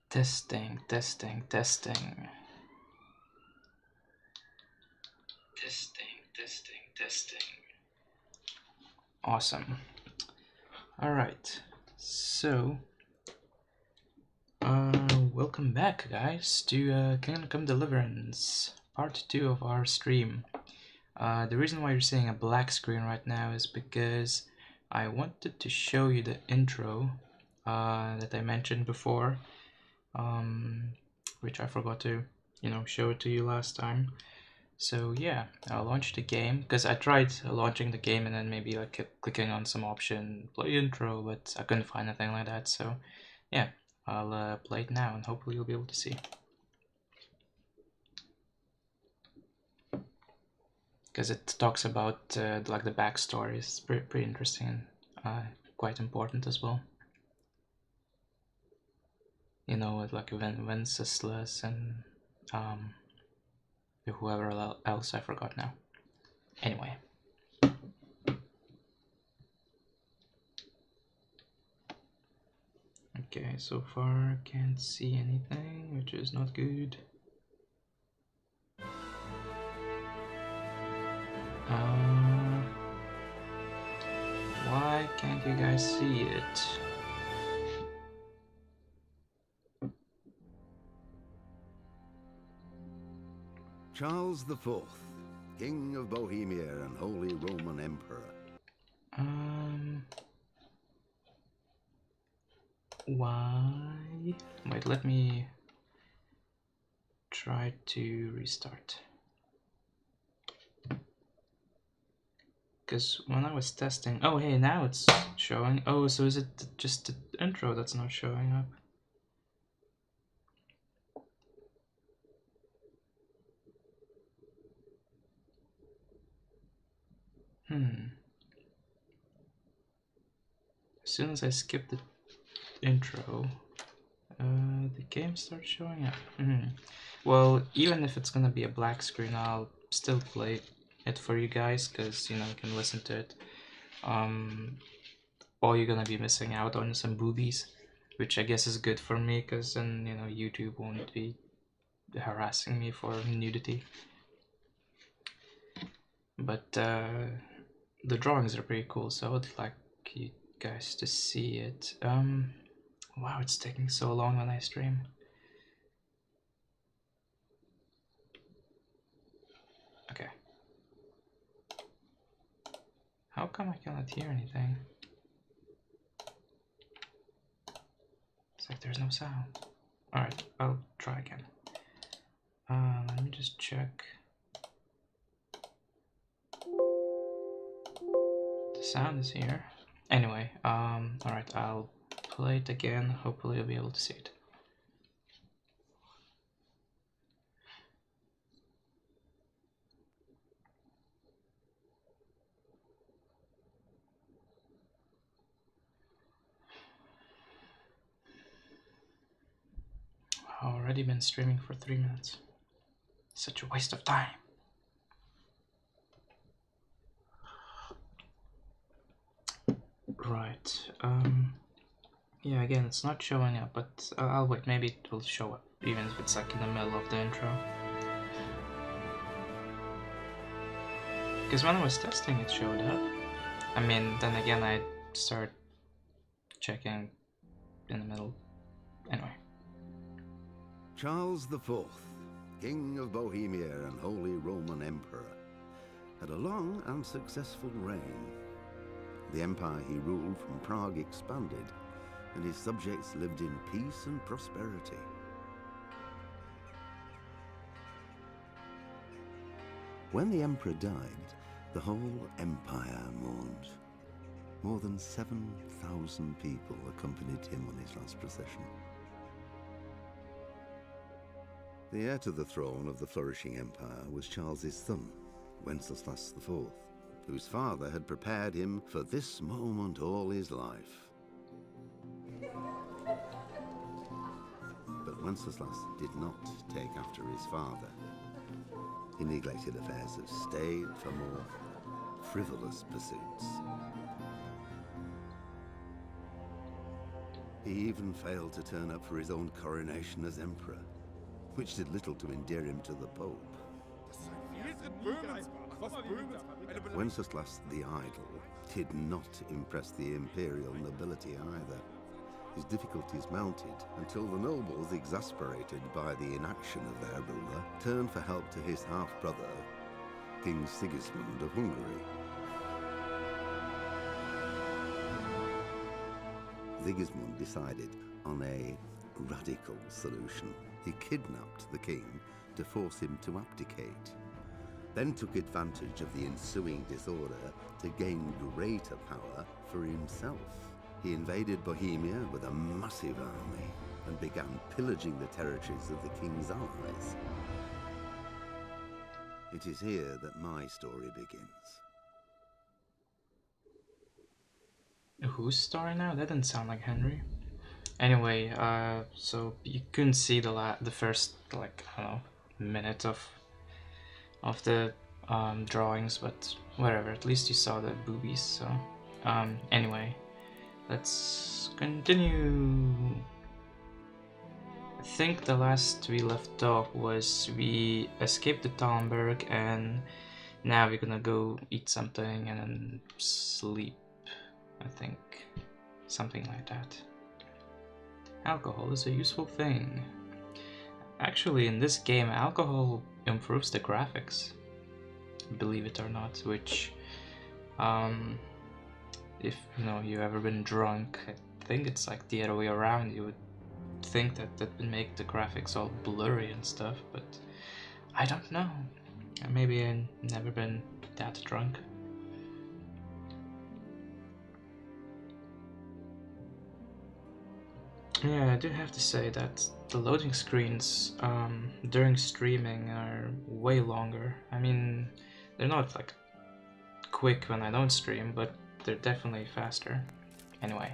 Testing, testing, testing. Testing. Awesome. Alright, so welcome back, guys, to Kingdom Come Deliverance, part 2 of our stream. The reason why you're seeing a black screen right now is because I wanted to show you the intro that I mentioned before, which I forgot to, show it to you last time. So yeah, I launched the game, because I tried launching the game and then maybe like kept clicking on some option, play intro, but I couldn't find anything like that, so yeah, I'll play it now and hopefully you'll be able to see. Because it talks about like the backstory. It's pretty interesting and quite important as well. You know, with like Wenceslas and whoever else I forgot now. Anyway. Okay, so far can't see anything, which is not good. Why can't you guys see it? Charles IV, King of Bohemia and Holy Roman Emperor. Why? Wait, let me try to restart. Because when I was testing... Oh, hey, now it's showing. Oh, so is it just the intro that's not showing up? As soon as I skip the intro, the game starts showing up. Well, even if it's gonna be a black screen, I'll still play it for you guys, because, you can listen to it. All you're gonna be missing out on is some boobies, which I guess is good for me, because then, YouTube won't be harassing me for nudity. But the drawings are pretty cool, so I would like you guys to see it. Wow, it's taking so long when I stream. Okay. How come I cannot hear anything? It's like there's no sound. Alright, I'll try again. Let me just check. The sound is here. Anyway, alright, I'll play it again. Hopefully you'll be able to see it. Already been streaming for 3 minutes. Such a waste of time. Right, yeah, again, it's not showing up, but I'll wait, maybe it will show up, even if it's like in the middle of the intro. Because when I was testing, it showed up. I mean, then again, I start checking in the middle. Anyway. Charles IV, King of Bohemia and Holy Roman Emperor, had a long and successful reign. The empire he ruled from Prague expanded, and his subjects lived in peace and prosperity. When the emperor died, the whole empire mourned. More than 7,000 people accompanied him on his last procession. The heir to the throne of the flourishing empire was Charles's son, Wenceslas IV, whose father had prepared him for this moment all his life. But Wenceslas did not take after his father. He neglected affairs of state for more frivolous pursuits. He even failed to turn up for his own coronation as emperor, which did little to endear him to the Pope. Wenceslas the Idle did not impress the imperial nobility either. His difficulties mounted until the nobles, exasperated by the inaction of their ruler, turned for help to his half-brother, King Sigismund of Hungary. Sigismund decided on a radical solution. He kidnapped the king to force him to abdicate, then took advantage of the ensuing disorder to gain greater power for himself. He invaded Bohemia with a massive army and began pillaging the territories of the king's allies. It is here that my story begins. Whose story now? That didn't sound like Henry. Anyway, so you couldn't see the first, like, I don't know, minute of the drawings, but whatever, at least you saw the boobies, so anyway, let's continue. I think the last we left off was we escaped the Talmberg, and now we're gonna go eat something and then sleep, I think, something like that. Alcohol is a useful thing. Actually, in this game, alcohol improves the graphics, believe it or not, which, if you know you've ever been drunk, I think it's like the other way around. You would think that would make the graphics all blurry and stuff, but I don't know. Maybe I've never been that drunk. Yeah, I do have to say that the loading screens during streaming are way longer. I mean, they're not like quick when I don't stream, but they're definitely faster. Anyway.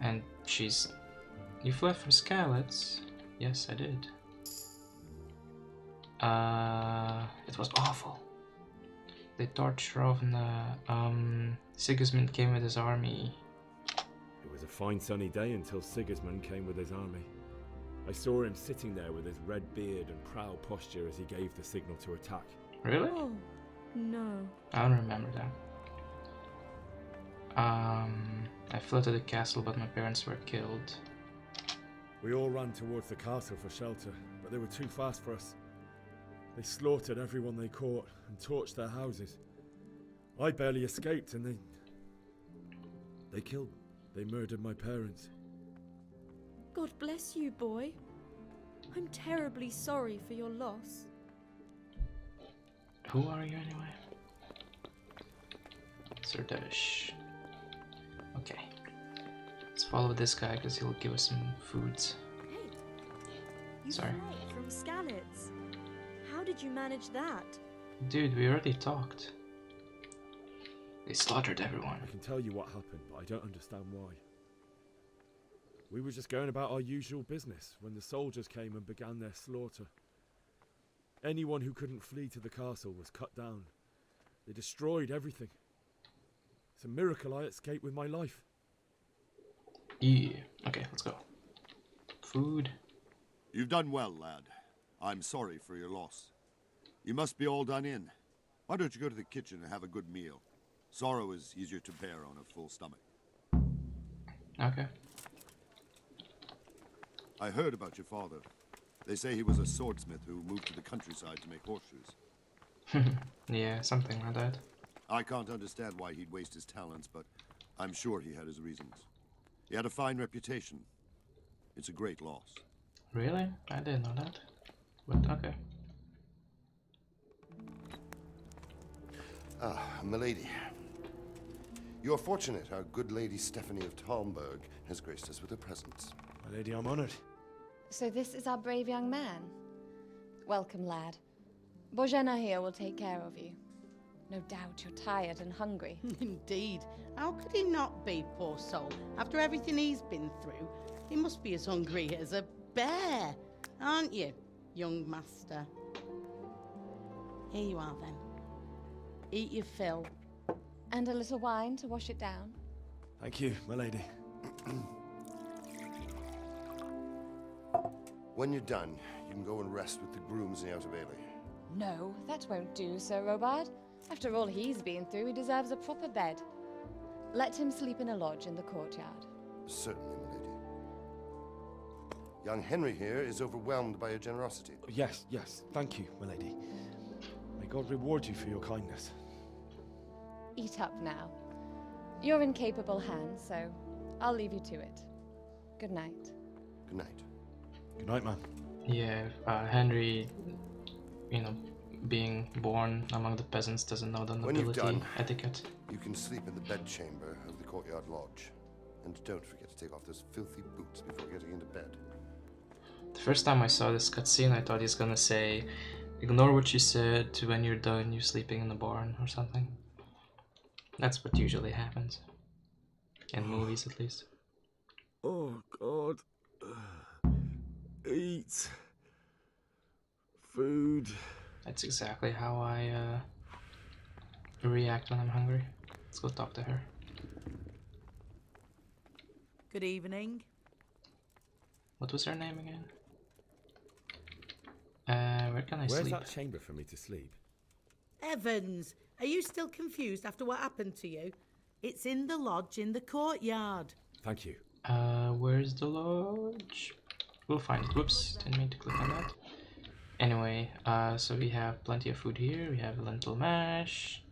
And she's... You fled from Skylets? Yes, I did. It was awful. They torched Rovna. Sigismund came with his army. It was a fine sunny day until Sigismund came with his army. I saw him sitting there with his red beard and proud posture as he gave the signal to attack. Really? Oh, no. I don't remember that. I fled to the castle, but my parents were killed. We all ran towards the castle for shelter, but they were too fast for us. They slaughtered everyone they caught and torched their houses. I barely escaped, and they murdered my parents. God bless you, boy. I'm terribly sorry for your loss. Who are you anyway? Sirdesh. Okay. Let's follow this guy because he'll give us some foods. Hey, you Sorry. fled from Skalitz. How did you manage that? Dude, we already talked. They slaughtered everyone. I can tell you what happened, but I don't understand why. We were just going about our usual business when the soldiers came and began their slaughter. Anyone who couldn't flee to the castle was cut down. They destroyed everything. It's a miracle I escaped with my life. Yeah. Okay, let's go. Food. You've done well, lad. I'm sorry for your loss. You must be all done in. Why don't you go to the kitchen and have a good meal? Sorrow is easier to bear on a full stomach. Okay. I heard about your father. They say he was a swordsmith who moved to the countryside to make horseshoes. Yeah, something like that. I can't understand why he'd waste his talents, but I'm sure he had his reasons. He had a fine reputation. It's a great loss. Really? I didn't know that. But okay. Ah, milady. You are fortunate our good lady Stephanie of Talmberg has graced us with her presence. My lady, I'm honored. So this is our brave young man. Welcome, lad. Bozhena here will take care of you. No doubt you're tired and hungry. Indeed. How could he not be, poor soul? After everything he's been through, he must be as hungry as a bear, aren't you, young master? Here you are, then. Eat your fill. And a little wine to wash it down. Thank you, my lady. When you're done, you can go and rest with the grooms in the Outer Bailey. No, that won't do, Sir Robard. After all he's been through, he deserves a proper bed. Let him sleep in a lodge in the courtyard. Certainly, milady. Young Henry here is overwhelmed by your generosity. Yes, yes, thank you, milady. May God reward you for your kindness. Eat up now. You're in capable hands, so I'll leave you to it. Good night. Good night. Good night, man. Yeah, Henry, you know, being born among the peasants doesn't know the When you've nobility done, etiquette. You can sleep in the bedchamber of the courtyard lodge. And don't forget to take off those filthy boots before getting into bed. The first time I saw this cutscene, I thought he's gonna say, ignore what she said, when you're done, you're sleeping in the barn or something. That's what usually happens. In movies, at least. Oh, God. Eat. Food. That's exactly how I react when I'm hungry. Let's go talk to her. Good evening. What was her name again? Where can I Where's sleep? that chamber for me to sleep? Evans, are you still confused after what happened to you? It's in the lodge in the courtyard. Thank you. Where's the lodge? We'll find it. Whoops, didn't mean to click on that. Anyway, so we have plenty of food here. We have lentil mash,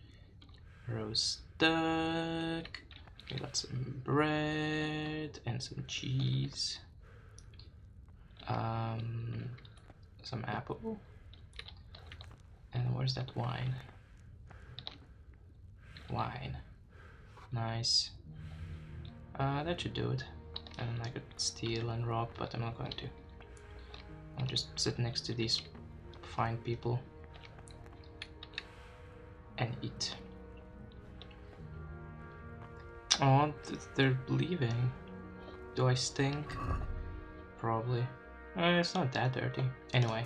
roast duck, we got some bread and some cheese, some apple, and where's that wine? Wine. Nice. That should do it. And I could steal and rob, but I'm not going to. I'll just sit next to these fine people and eat. Oh, they're leaving. Do I stink? Probably. It's not that dirty. Anyway,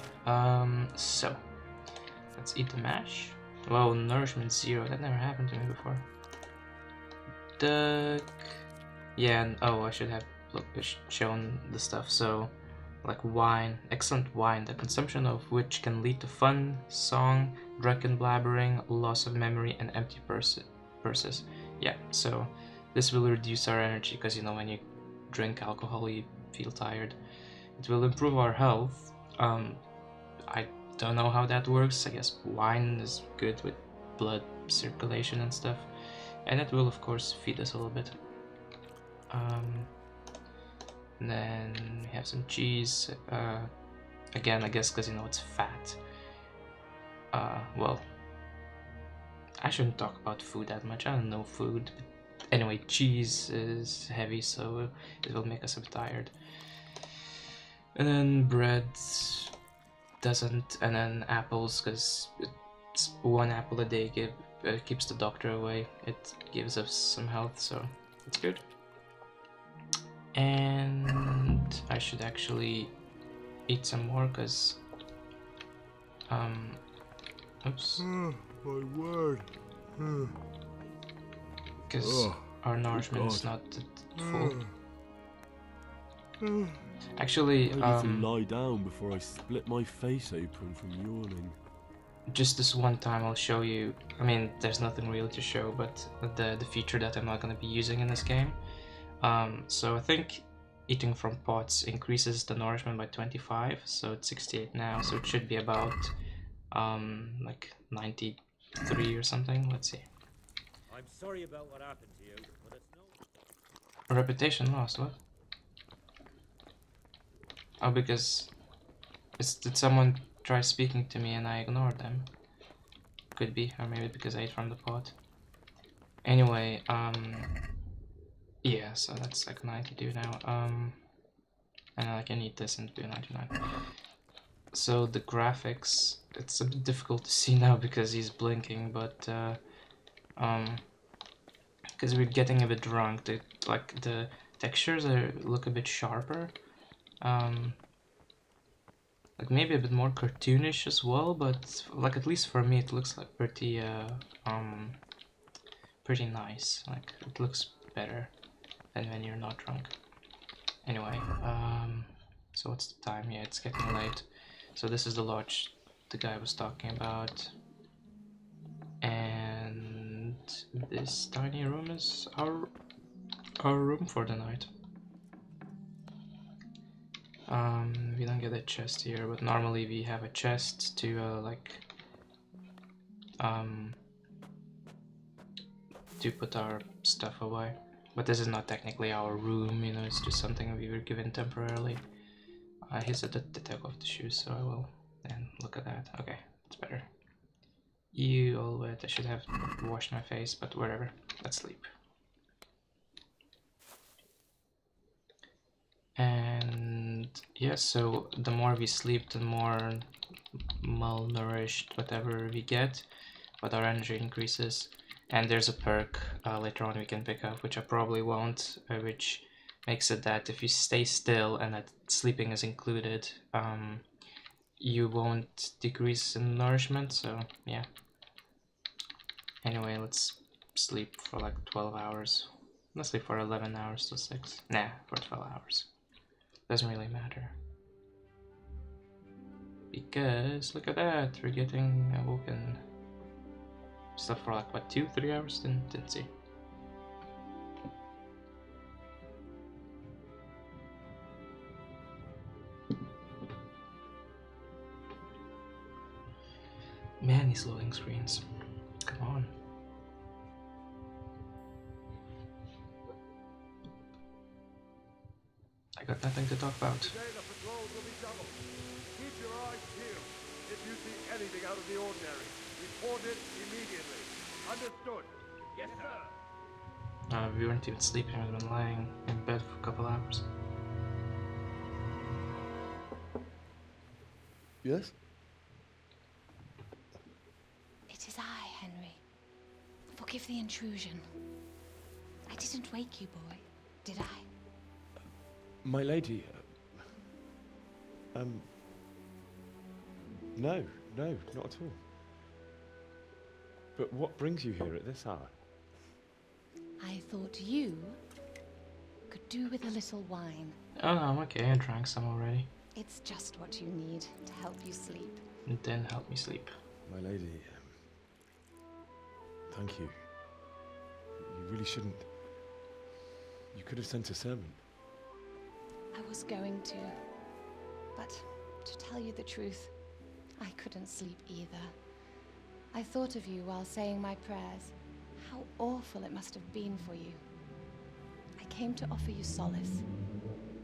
so let's eat the mash. Whoa, nourishment 0. That never happened to me before. Duck. Yeah, and oh, I should have shown the stuff. So, like wine, excellent wine, the consumption of which can lead to fun, song, drunken blabbering, loss of memory, and empty purses. Yeah, so this will reduce our energy because, you know, when you drink alcohol, you feel tired. It will improve our health. I don't know how that works. I guess wine is good with blood circulation and stuff, and it will, of course, feed us a little bit. And then we have some cheese. Again, I guess because, you know, it's fat. Well, I shouldn't talk about food that much. I don't know food. But anyway, cheese is heavy, so it will make us a bit tired. And then bread doesn't, and then apples, because it's 1 apple a day keeps the doctor away. It gives us some health, so it's good. And I should actually eat some more, because oops. My word. Because our nourishment is not full. Actually, I need to lie down before I split my face open from yawning. just this one time I'll show you. I mean, there's nothing real to show, but the feature that I'm not going to be using in this game. So I think eating from pots increases the nourishment by 25, so it's 68 now, so it should be about like 93 or something. Let's see. I'm sorry about what happened to you, but it's A reputation lost, what? Oh, because did someone try speaking to me and I ignored them? Could be, or maybe because I ate from the pot. Anyway, yeah, so that's like 92 now. And I can eat this and do 99. So the graphics, it's a bit difficult to see now because he's blinking, but because we're getting a bit drunk, the textures look a bit sharper. Like maybe a bit more cartoonish as well, but like at least for me it looks like pretty nice. Like it looks better and when you're not drunk. Anyway, so what's the time? Yeah, it's getting late. So this is the lodge the guy was talking about. And this tiny room is our room for the night. We don't get a chest here, but normally we have a chest to to put our stuff away. But this is not technically our room, you know, it's just something we were given temporarily. Here's the take off the shoes, so I will. And look at that. Okay, it's better. You all wet. I should have washed my face, but whatever. Let's sleep. And yeah, so the more we sleep, the more malnourished whatever we get, but our energy increases. And there's a perk later on we can pick up, which I probably won't, which makes it that if you stay still and that sleeping is included, you won't decrease in nourishment, so yeah. Anyway, let's sleep for like 12 hours. Let's sleep for 11 hours to 6. Nah, for 12 hours. Doesn't really matter. Because, look at that, we're getting awoken. Stuff for like, what, 2-3 hours? Didn't see. Man, these loading screens. Come on. I got nothing to talk about. Today the patrols will be doubled. Keep your eyes peeled. If you see anything out of the ordinary, report it immediately. Understood? Yes, sir. We weren't even sleeping, we've been lying in bed for a couple hours. Yes? It is I, Henry. Forgive the intrusion. I didn't wake you, boy, did I? My lady, no, not at all. But what brings you here at this hour? I thought you could do with a little wine. Oh no, I'm okay, I drank some already. It's just what you need to help you sleep. And then help me sleep. My lady, thank you. You really shouldn't. You could have sent a servant. I was going to, but to tell you the truth, I couldn't sleep either. I thought of you while saying my prayers. How awful it must have been for you. I came to offer you solace,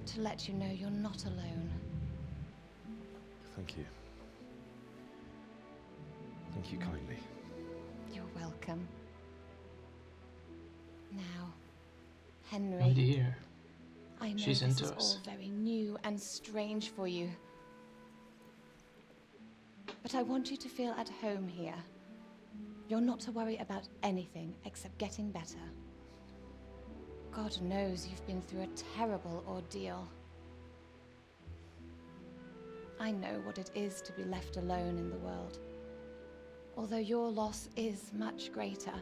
to let you know you're not alone. Thank you. Thank you kindly. You're welcome. Now, Henry. Oh dear. I know She's this into is us. all very new and strange for you. But I want you to feel at home here. You're not to worry about anything except getting better. God knows you've been through a terrible ordeal. I know what it is to be left alone in the world, although your loss is much greater.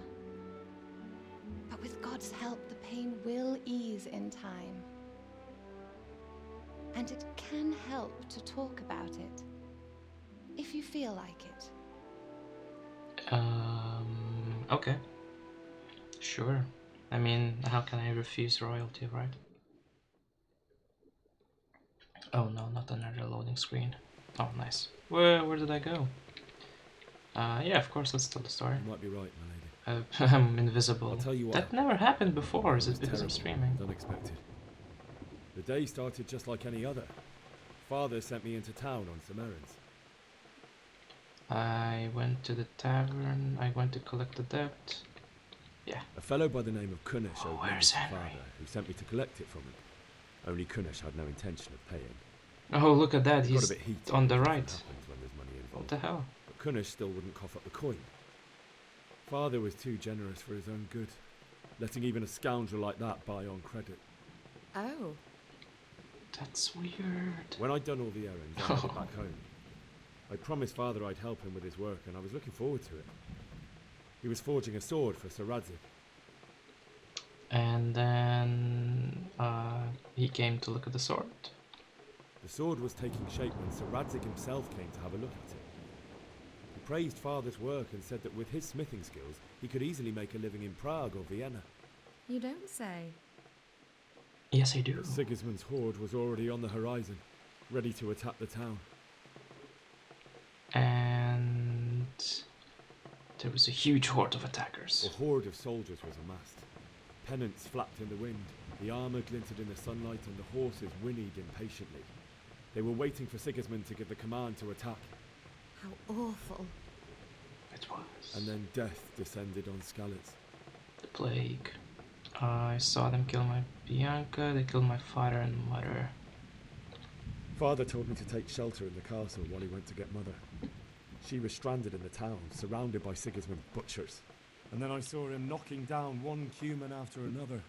But with God's help, the pain will ease in time. And it can help to talk about it, if you feel like it. Okay. Sure. I mean, how can I refuse royalty, right? Oh no, not another loading screen. Oh, nice. Where did I go? Yeah, of course, let's tell the story. You might be right, my lady. I'm invisible. I'll tell you what. That never happened before, is It it was because I'm terrible streaming? and unexpected. The day started just like any other. Father sent me into town on some errands. I went to the tavern, I went to collect the debt. Yeah. A fellow by the name of Kunish Oh, owed money where's to Henry? Father, who sent me to collect it from him. Only Kunish had no intention of paying. Oh, look at that, He got he's a bit heated on the when right. something happens when there's money What involved. the hell? But Kunish still wouldn't cough up the coin. Father was too generous for his own good, letting even a scoundrel like that buy on credit. Oh. That's weird. When I'd done all the errands, I headed back home. I promised Father I'd help him with his work, and I was looking forward to it. He was forging a sword for Sir Radzik. And then he came to look at the sword. The sword was taking shape when Sir Radzig himself came to have a look at it. He praised Father's work and said that with his smithing skills, he could easily make a living in Prague or Vienna. You don't say. Yes, I do. But Sigismund's horde was already on the horizon, ready to attack the town. And there was a huge horde of attackers. A horde of soldiers was amassed. Pennants flapped in the wind, the armour glinted in the sunlight, and the horses whinnied impatiently. They were waiting for Sigismund to give the command to attack. How awful. It was. And then death descended on Skalitz. The plague. I saw them kill my Bianca, they killed my father and mother. Father told me to take shelter in the castle while he went to get Mother. She was stranded in the town, surrounded by Sigismund's butchers. And then I saw him knocking down one Cuman after another.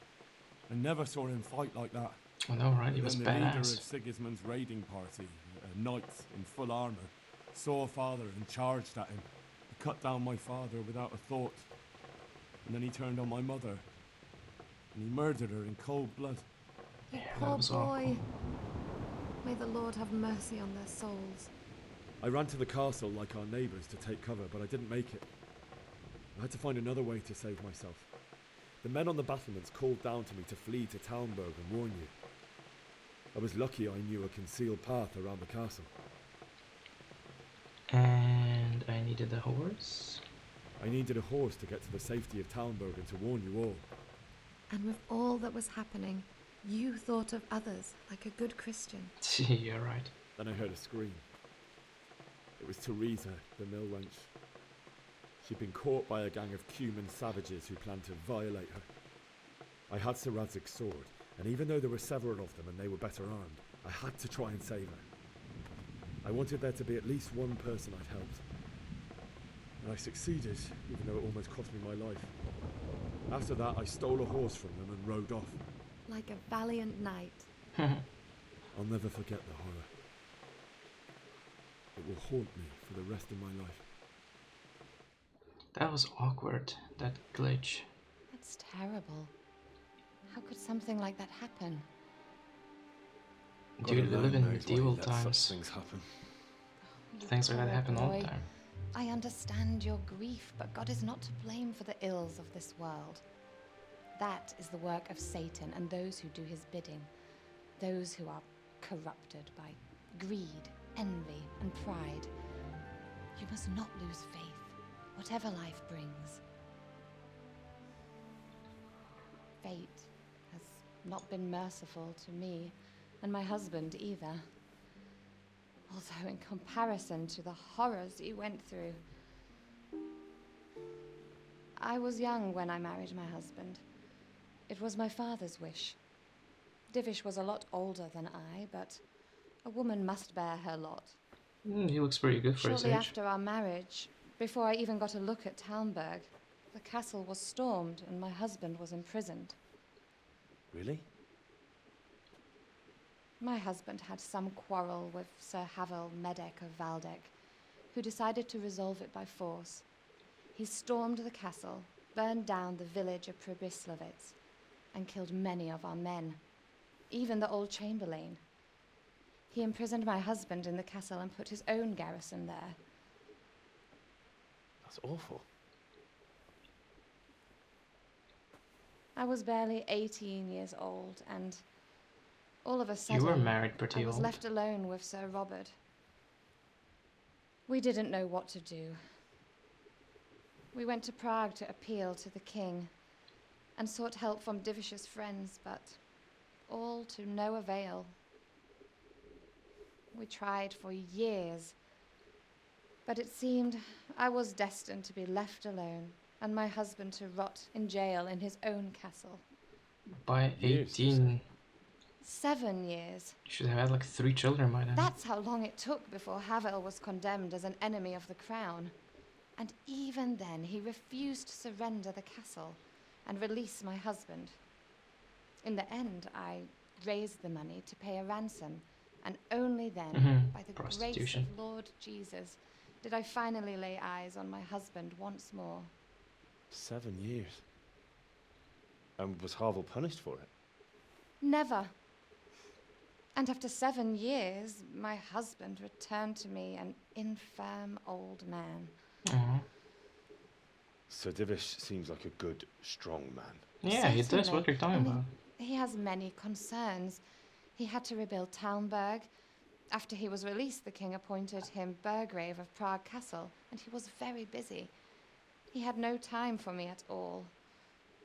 I never saw him fight like that. I know, right? He was then the leader of badass. Sigismund's raiding party, a knight in full armour, saw Father and charged at him. He cut down my father without a thought. And then he turned on my mother. And he murdered her in cold blood. You Yeah, that poor was boy. awful. May the Lord have mercy on their souls. I ran to the castle like our neighbours to take cover, but I didn't make it. I had to find another way to save myself. The men on the battlements called down to me to flee to Talmberg and warn you. I was lucky I knew a concealed path around the castle. And I needed a horse. I needed a horse to get to the safety of Talmberg and to warn you all. And with all that was happening, you thought of others like a good Christian. You're right. Then I heard a scream. It was Teresa, the mill wench. She'd been caught by a gang of Cuman savages who planned to violate her. I had Sir Radzig's sword, and even though there were several of them and they were better armed, I had to try and save her. I wanted there to be at least one person I'd helped. And I succeeded, even though it almost cost me my life. After that, I stole a horse from them and rode off. Like a valiant knight. I'll never forget the horror. It will haunt me for the rest of my life. That was awkward, that glitch. That's terrible. How could something like that happen? Dude, we live in knows why he medieval lets such times. things happen. You Things like that poor happen all the boy. time. I understand your grief, but God is not to blame for the ills of this world. That is the work of Satan and those who do his bidding. Those who are corrupted by greed, envy, and pride. You must not lose faith, whatever life brings. Fate has not been merciful to me, and my husband either. Although in comparison to the horrors he went through. I was young when I married my husband. It was my father's wish. Divish was a lot older than I, but a woman must bear her lot. He looks pretty good for his Shortly age. after our marriage, before I even got a look at Talmberg, the castle was stormed and my husband was imprisoned. Really? My husband had some quarrel with Sir Havel Medek of Valdek, who decided to resolve it by force. He stormed the castle, burned down the village of Pribyslavitz, and killed many of our men, even the old chamberlain. He imprisoned my husband in the castle and put his own garrison there. That's awful. I was barely 18 years old, and all of a sudden, You were married pretty I was old. left alone with Sir Robert. We didn't know what to do. We went to Prague to appeal to the king and sought help from Divish's friends, but all to no avail. We tried for years, but it seemed I was destined to be left alone and my husband to rot in jail in his own castle. By Years, you 18, 7 years. you should have had like 3 children by then. That's how long it took before Havel was condemned as an enemy of the crown. And even then, he refused to surrender the castle and release my husband. In the end, I raised the money to pay a ransom, and only then, by the grace Prostitution. of Lord Jesus, did I finally lay eyes on my husband once more. 7 years. And was Harvel punished for it? Never. And after 7 years, my husband returned to me an infirm old man. Aw. Sir Divish seems like a good, strong man. Yeah, he does what you're talking about. He has many concerns. He had to rebuild Talmberg. After he was released, the king appointed him Burgrave of Prague Castle, and he was very busy. He had no time for me at all.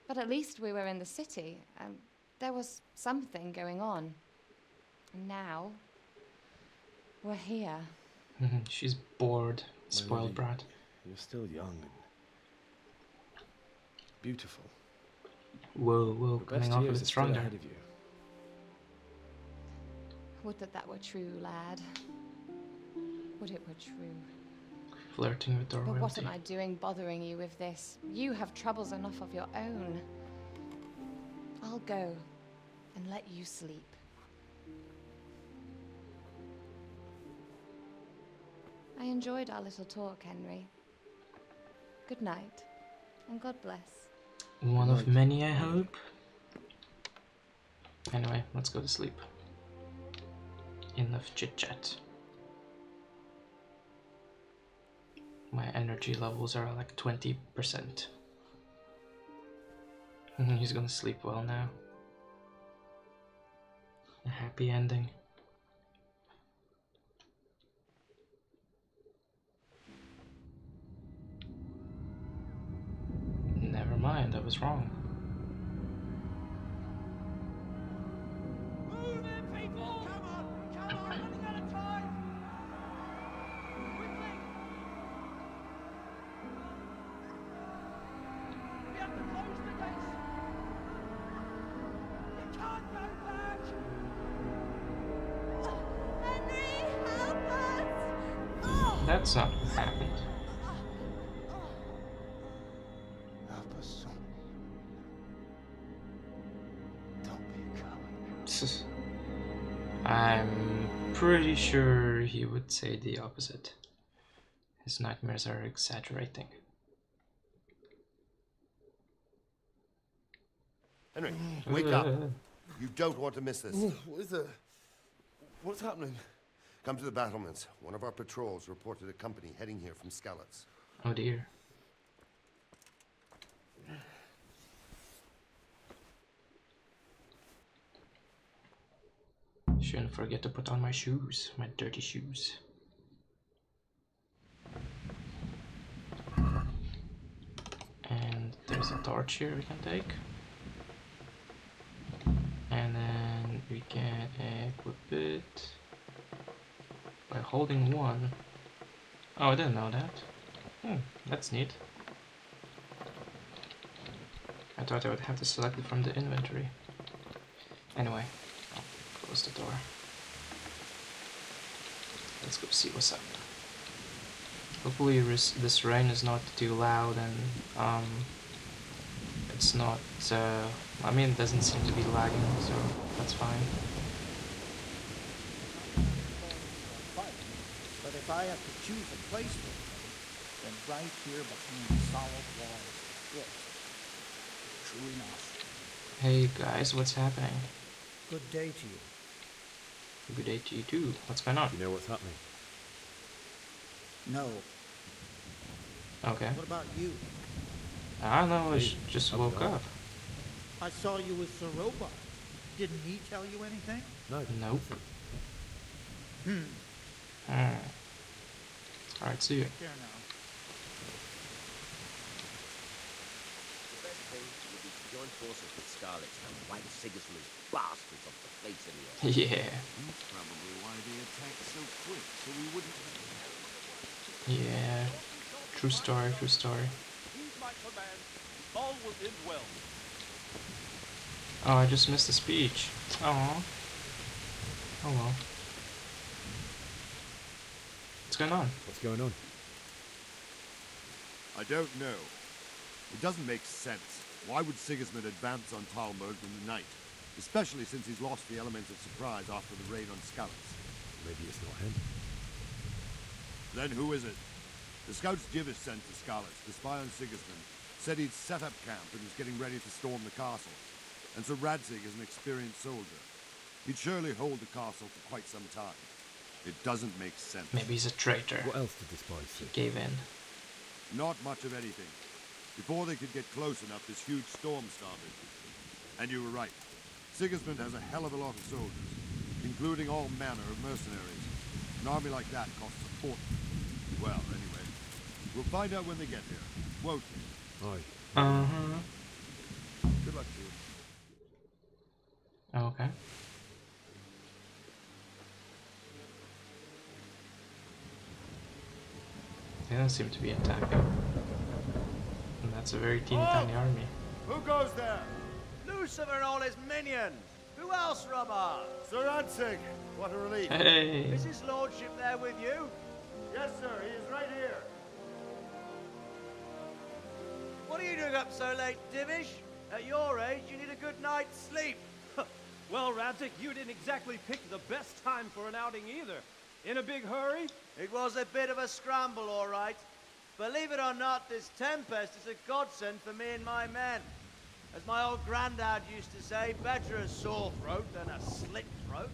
But at least we were in the city, and there was something going on. And now, we're here. She's bored, spoiled brat. You're still young and beautiful. Whoa, The coming best off a years bit are still stronger. ahead of you. Would that were true, lad. Would it were true. Flirting with the But royalty. what am I doing bothering you with this? You have troubles enough of your own. I'll go and let you sleep. I enjoyed our little talk, Henry. Good night, and God bless. One of many, I hope. Anyway, let's go to sleep. Enough chit-chat. My energy levels are like 20%. He's gonna sleep well now. A happy ending. Never mind, I was wrong. Move in, people! Come on! Running out of time! Quickly! We have to close the gates! You can't go back! Henry, help us! That's not what happened. Help us, son. Don't be a coward. I'm pretty sure he would say the opposite. His nightmares are exaggerating. Henry, wake up. You don't want to miss this. What is it? What's happening? Come to the battlements. One of our patrols reported a company heading here from Skalitz. Oh dear. Shouldn't forget to put on my shoes, my dirty shoes. And there's a torch here we can take. And then we can equip it by holding one. Oh, I didn't know that. That's neat. I thought I would have to select it from the inventory. Anyway, I'll close the door. Let's go see what's up. Hopefully this rain is not too loud and it's not, I mean, it doesn't seem to be lagging, so that's fine. But if I have to choose a place for it, then right here behind solid walls, yes. True enough. Hey guys, what's happening? Good day to you. Good day to you too. What's going on? You know what's happening? No. Okay. What about you? I don't know, I just woke up. I saw you with Sir Robot. Didn't he tell you anything? No. Nope. Alright, see you. Take care now. The best thing would be to join forces with Skalitz and wipe Sigismund's bastards off the face of the earth. Yeah. That's probably why they attacked so quick, so we wouldn't... Yeah. True story, true story. Heed my command. All will end well. Oh, I just missed the speech. Oh. Oh well. What's going on? What's going on? I don't know. It doesn't make sense. Why would Sigismund advance on Talmberg in the night? Especially since he's lost the element of surprise after the raid on Skalitz. Maybe it's not him. Then who is it? The scouts Divish sent to Skalitz to spy on Sigismund Said he'd set up camp and was getting ready to storm the castle. And Sir Radzig is an experienced soldier. He'd surely hold the castle for quite some time. It doesn't make sense. Maybe he's a traitor. What else did this boy say? He gave in. Not much of anything. Before they could get close enough, this huge storm started. And you were right. Sigismund has a hell of a lot of soldiers, including all manner of mercenaries. An army like that costs a fortune. Well, anyway, we'll find out when they get here, won't we? Aye. Uh-huh. Good luck to you. Okay. They don't seem to be attacking. And that's a very teeny tiny army. Who goes there? Lucifer and all his minions. Who else, Robber? Sir Radzig. What a relief. Hey! Is his lordship there with you? Yes, sir. He is right here. What are you doing up so late, Divish? At your age, you need a good night's sleep. Well, Radzig, you didn't exactly pick the best time for an outing either. In a big hurry? It was a bit of a scramble, all right. Believe it or not, this tempest is a godsend for me and my men. As my old granddad used to say, better a sore throat than a slit throat.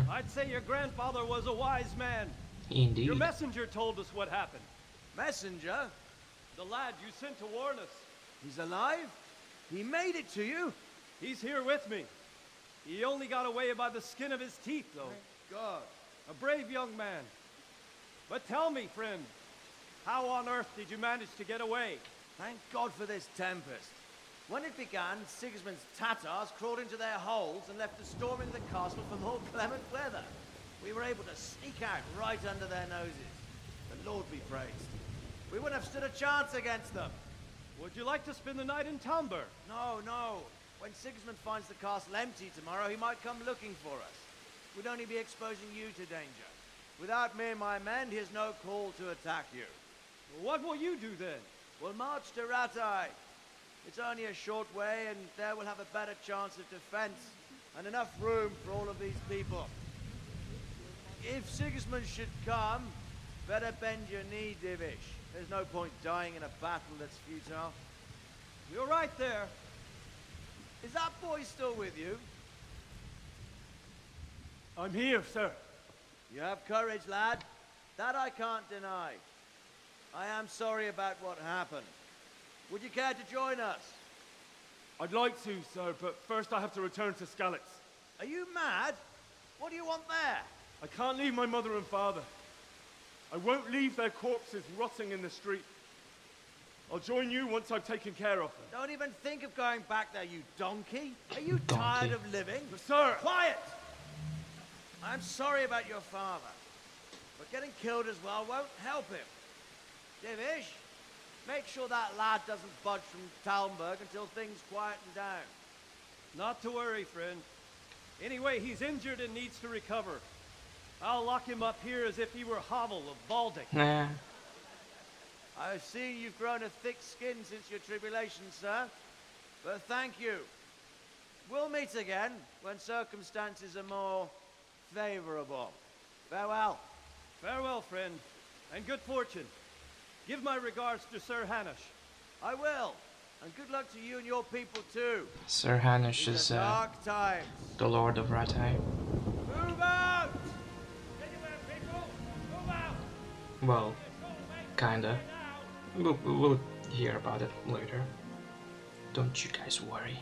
I'd say your grandfather was a wise man. Indeed. Your messenger told us what happened. Messenger? The lad you sent to warn us. He's alive? He made it to you? He's here with me. He only got away by the skin of his teeth, though. Thank God. A brave young man. But tell me, friend, how on earth did you manage to get away? Thank God for this tempest. When it began, Sigismund's Tatars crawled into their holes and left us storming the castle for more clement weather. We were able to sneak out right under their noses. The Lord be praised. We wouldn't have stood a chance against them. Would you like to spend the night in Talmberg? No, no. When Sigismund finds the castle empty tomorrow, he might come looking for us. We'd only be exposing you to danger. Without me and my men, he has no call to attack you. What will you do then? We'll march to Ratai. It's only a short way, and there we'll have a better chance of defense and enough room for all of these people. If Sigismund should come, better bend your knee, Divish. There's no point dying in a battle that's futile. You're right there. Is that boy still with you? I'm here, sir. You have courage, lad. That I can't deny. I am sorry about what happened. Would you care to join us? I'd like to, sir, but first I have to return to Skalitz. Are you mad? What do you want there? I can't leave my mother and father. I won't leave their corpses rotting in the street. I'll join you once I've taken care of them. Don't even think of going back there, you donkey. Are you tired of living? Sir! Quiet! I'm sorry about your father, but getting killed as well won't help him. Divish, make sure that lad doesn't budge from Talmberg until things quieten down. Not to worry, friend. Anyway, he's injured and needs to recover. I'll lock him up here as if he were Havel of Baldic. Nah. I see you've grown a thick skin since your tribulation, sir. But thank you. We'll meet again when circumstances are more favorable. Farewell. Farewell, friend, and good fortune. Give my regards to Sir Hanush. I will. And good luck to you and your people too. Sir Hanush is dark times. the Lord of Ratai. Move out! Well, kinda. We'll hear about it later. Don't you guys worry.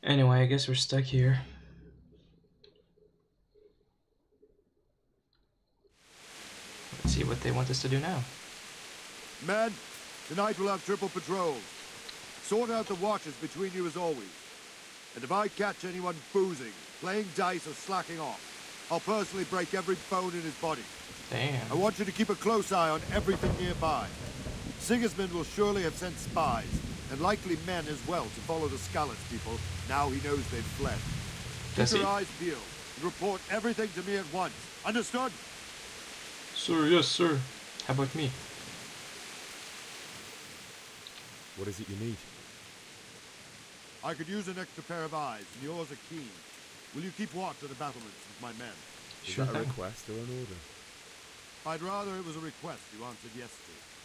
Anyway, I guess we're stuck here. Let's see what they want us to do now. Men, tonight we'll have triple patrols. Sort out the watches between you as always. And if I catch anyone boozing, playing dice or slacking off, I'll personally break every bone in his body. Damn. I want you to keep a close eye on everything nearby. Sigismund will surely have sent spies, and likely men as well, to follow the Skalitz people, now he knows they've fled. Keep your eyes peeled, and report everything to me at once. Understood? Sir, yes, sir. How about me? What is it you need? I could use an extra pair of eyes, and yours are keen. Will you keep watch of the battlements with my men? Is that a request or an order? I'd rather it was a request you answered yes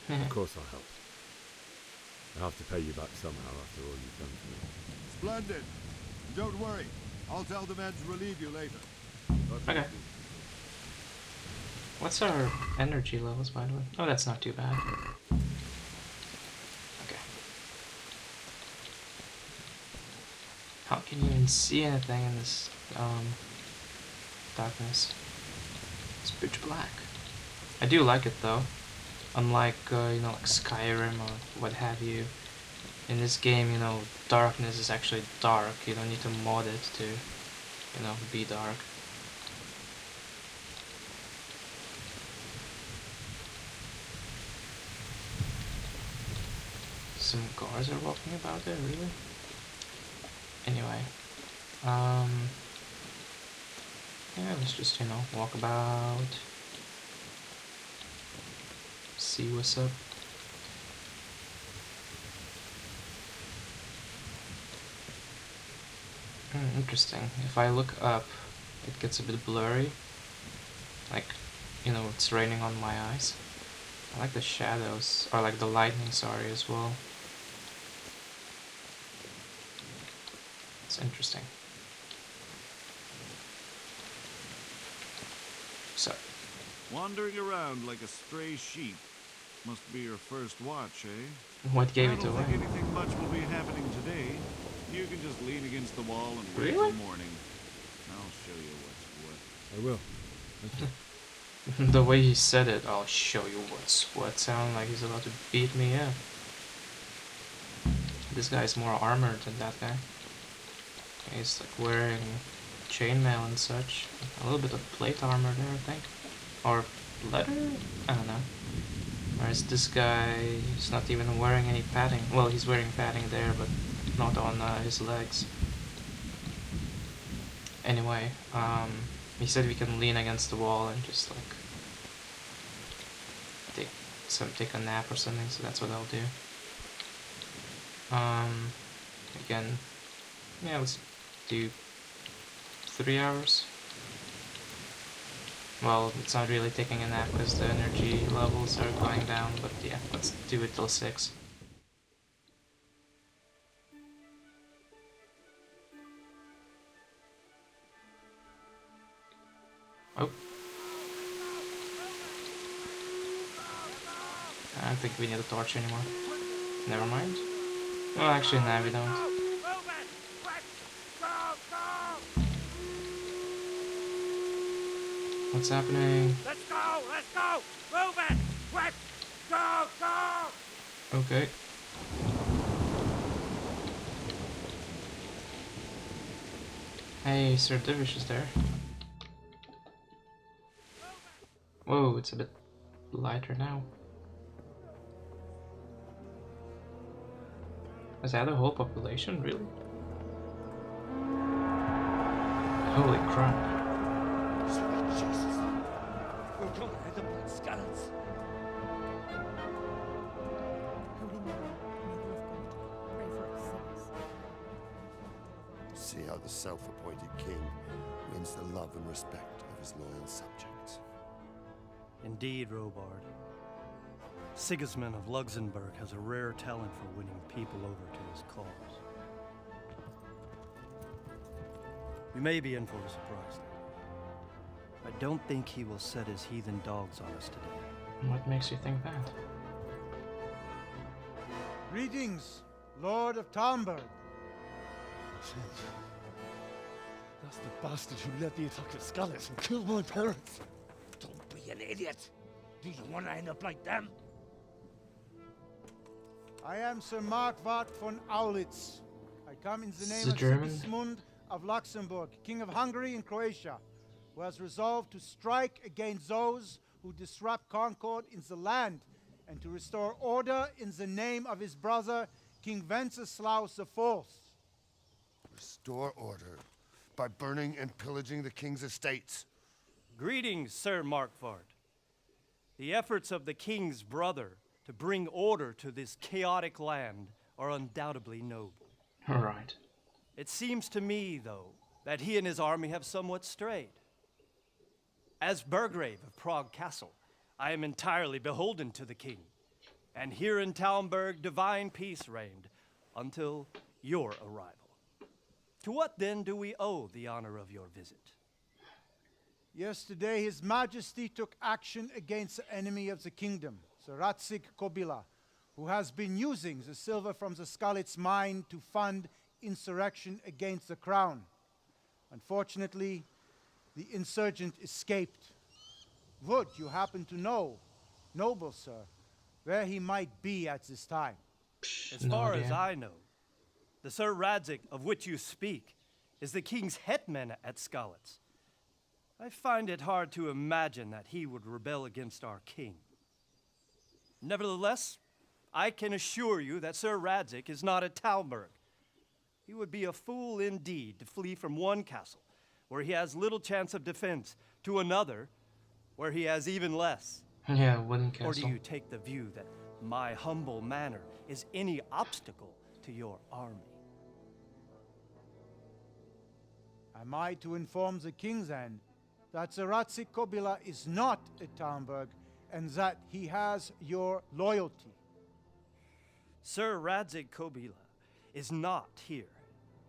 to. Of course I'll help. I have to pay you back somehow after all you've done for me. Splendid. Don't worry. I'll tell the men to relieve you later. Okay. What's our energy levels, by the way? Oh, that's not too bad. Okay. How can you even see anything in this darkness? It's pitch black. I do like it though. Unlike you know, like Skyrim or what have you. In this game, you know, darkness is actually dark. You don't need to mod it to, you know, be dark. Some guards are walking about there, really? Anyway, yeah, let's just, you know, walk about, see what's up. Interesting. If I look up, it gets a bit blurry. Like, you know, it's raining on my eyes. I like the shadows, or like the lightning, sorry, as well. It's interesting. So. Wandering around like a stray sheep. Must be your first watch, eh? What gave it I don't away? think anything much will be happening today. You can just lean against the wall and wait Really? till morning. I'll show you what's what. I will. Thank you. The way he said it, I'll show you what's what, sound like he's about to beat me up. This guy's more armored than that guy. He's like wearing chainmail and such. A little bit of plate armor there, I think. Or leather? I don't know. Whereas this guy, he's not even wearing any padding. Well, he's wearing padding there, but not on his legs. Anyway, he said we can lean against the wall and just like take a nap or something, so that's what I'll do. Again, yeah, let's do 3 hours. Well, it's not really taking a nap because the energy levels are going down, but yeah, let's do it till 6. Oh. I don't think we need a torch anymore. Never mind. Well, actually, no, we don't. What's happening? Let's go! Let's go! Move it! Quick! Go! Go! Okay. Hey, Sir Divish is there. Whoa, it's a bit lighter now. Is that the whole population, really? Holy crap. Sweet Jesus! We're gonna end up like skeletons. Holy Mary, Mother of God, pray for us sinners. See how the self-appointed king wins the love and respect of his loyal subjects. Indeed, Robard. Sigismund of Luxembourg has a rare talent for winning people over to his cause. We may be in for a surprise, though. I don't think he will set his heathen dogs on us today. What makes you think that? Greetings, Lord of Talmberg. That's the bastard who led the attack at Scarlet and killed my parents. Don't be an idiot. Do you want to end up like them? I am Sir Markwart von Aulitz. I come in the name of German? Sigismund of Luxembourg, King of Hungary and Croatia, who has resolved to strike against those who disrupt concord in the land and to restore order in the name of his brother, King Wenceslaus IV. Restore order by burning and pillaging the king's estates. Greetings, Sir Markwart. The efforts of the king's brother to bring order to this chaotic land are undoubtedly noble. Alright. It seems to me, though, that he and his army have somewhat strayed. As Burgrave of Prague Castle, I am entirely beholden to the king. And here in Talmberg, divine peace reigned until your arrival. To what then do we owe the honor of your visit? Yesterday, His Majesty took action against the enemy of the kingdom, the Ratsig Kobila, who has been using the silver from the Skalitz mine to fund insurrection against the crown. Unfortunately, the insurgent escaped. Would you happen to know, noble sir, where he might be at this time? As far as I know, the Sir Radzik of which you speak is the king's hetman at Skalitz. I find it hard to imagine that he would rebel against our king. Nevertheless, I can assure you that Sir Radzik is not at Talmberg. He would be a fool indeed to flee from one castle, where he has little chance of defense, to another, where he has even less. Yeah, wooden castle. Or do you take the view that my humble manner is any obstacle to your army? Am I to inform the king then that the Ratsik Kobila is not at Talmberg and that he has your loyalty? Sir Radzik Kobila is not here,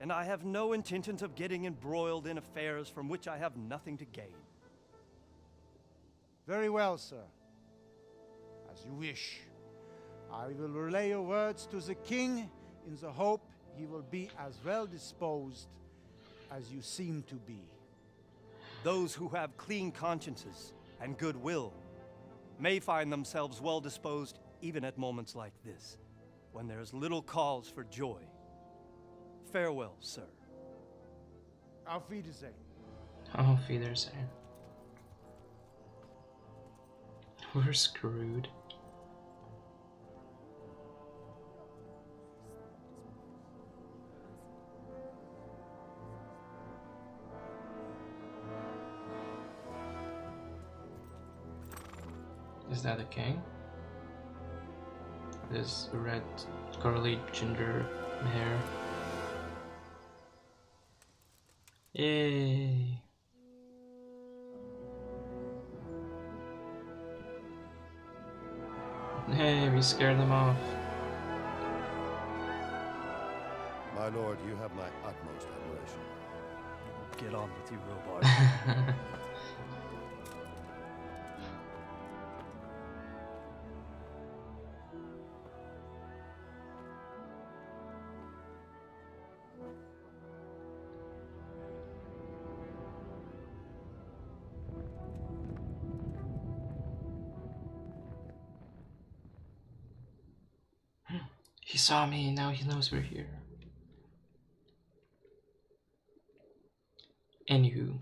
and I have no intentions of getting embroiled in affairs from which I have nothing to gain. Very well, sir. As you wish. I will relay your words to the king in the hope he will be as well disposed as you seem to be. Those who have clean consciences and goodwill may find themselves well disposed even at moments like this, when there's little cause for joy. Farewell, sir. Auf Wiedersehen. Auf Wiedersehen. We're screwed. Is that a king? This red, curly, ginger hair. Yay! Hey, we scared them off. My lord, you have my utmost admiration. Get on with you, Robard. He saw me, now he knows we're here. Anywho.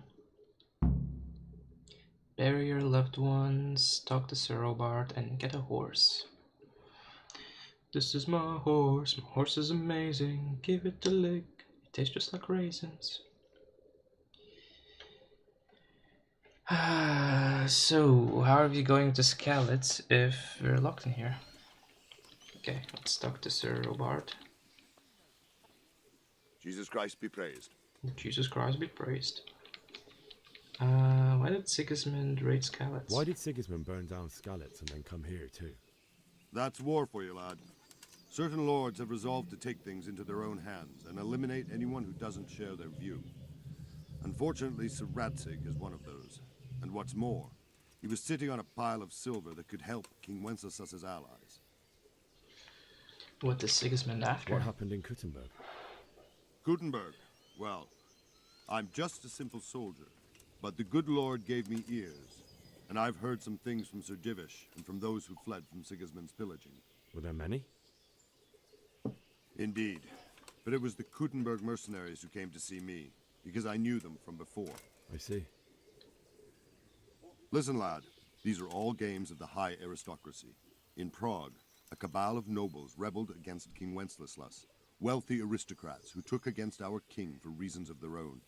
Bury your loved ones, talk to Sir Robart, and get a horse. This is my horse is amazing, give it a lick, it tastes just like raisins. So, how are we going to Skalitz if we're locked in here? Okay, let's talk to Sir Robart. Jesus Christ be praised. Jesus Christ be praised. Why did Sigismund raid Skalitz? Why did Sigismund burn down Skalitz and then come here too? That's war for you, lad. Certain lords have resolved to take things into their own hands and eliminate anyone who doesn't share their view. Unfortunately, Sir Ratzig is one of those. And what's more, he was sitting on a pile of silver that could help King Wenceslas's allies. What is Sigismund after? What happened in Kuttenberg? Kuttenberg? Well, I'm just a simple soldier, but the good Lord gave me ears, and I've heard some things from Sir Divish and from those who fled from Sigismund's pillaging. Were there many? Indeed, but it was the Kuttenberg mercenaries who came to see me, because I knew them from before. I see. Listen, lad, these are all games of the high aristocracy. In Prague, a cabal of nobles rebelled against King Wenceslas, wealthy aristocrats who took against our king for reasons of their own.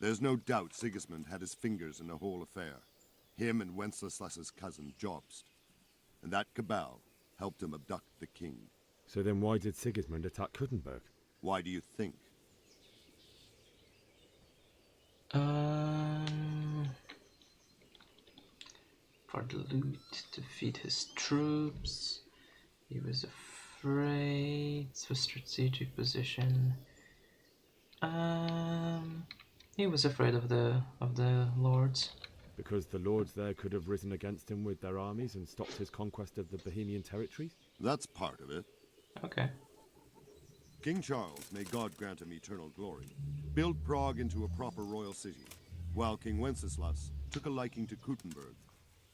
There's no doubt Sigismund had his fingers in the whole affair, him and Wenceslas's cousin Jobst. And that cabal helped him abduct the king. So then why did Sigismund attack Kuttenberg? Why do you think? For the loot, to feed his troops, He was afraid for strategic position. He was afraid of the lords. Because the lords there could have risen against him with their armies and stopped his conquest of the Bohemian territories? That's part of it. Okay. King Charles, may God grant him eternal glory, built Prague into a proper royal city, while King Wenceslas took a liking to Kuttenberg.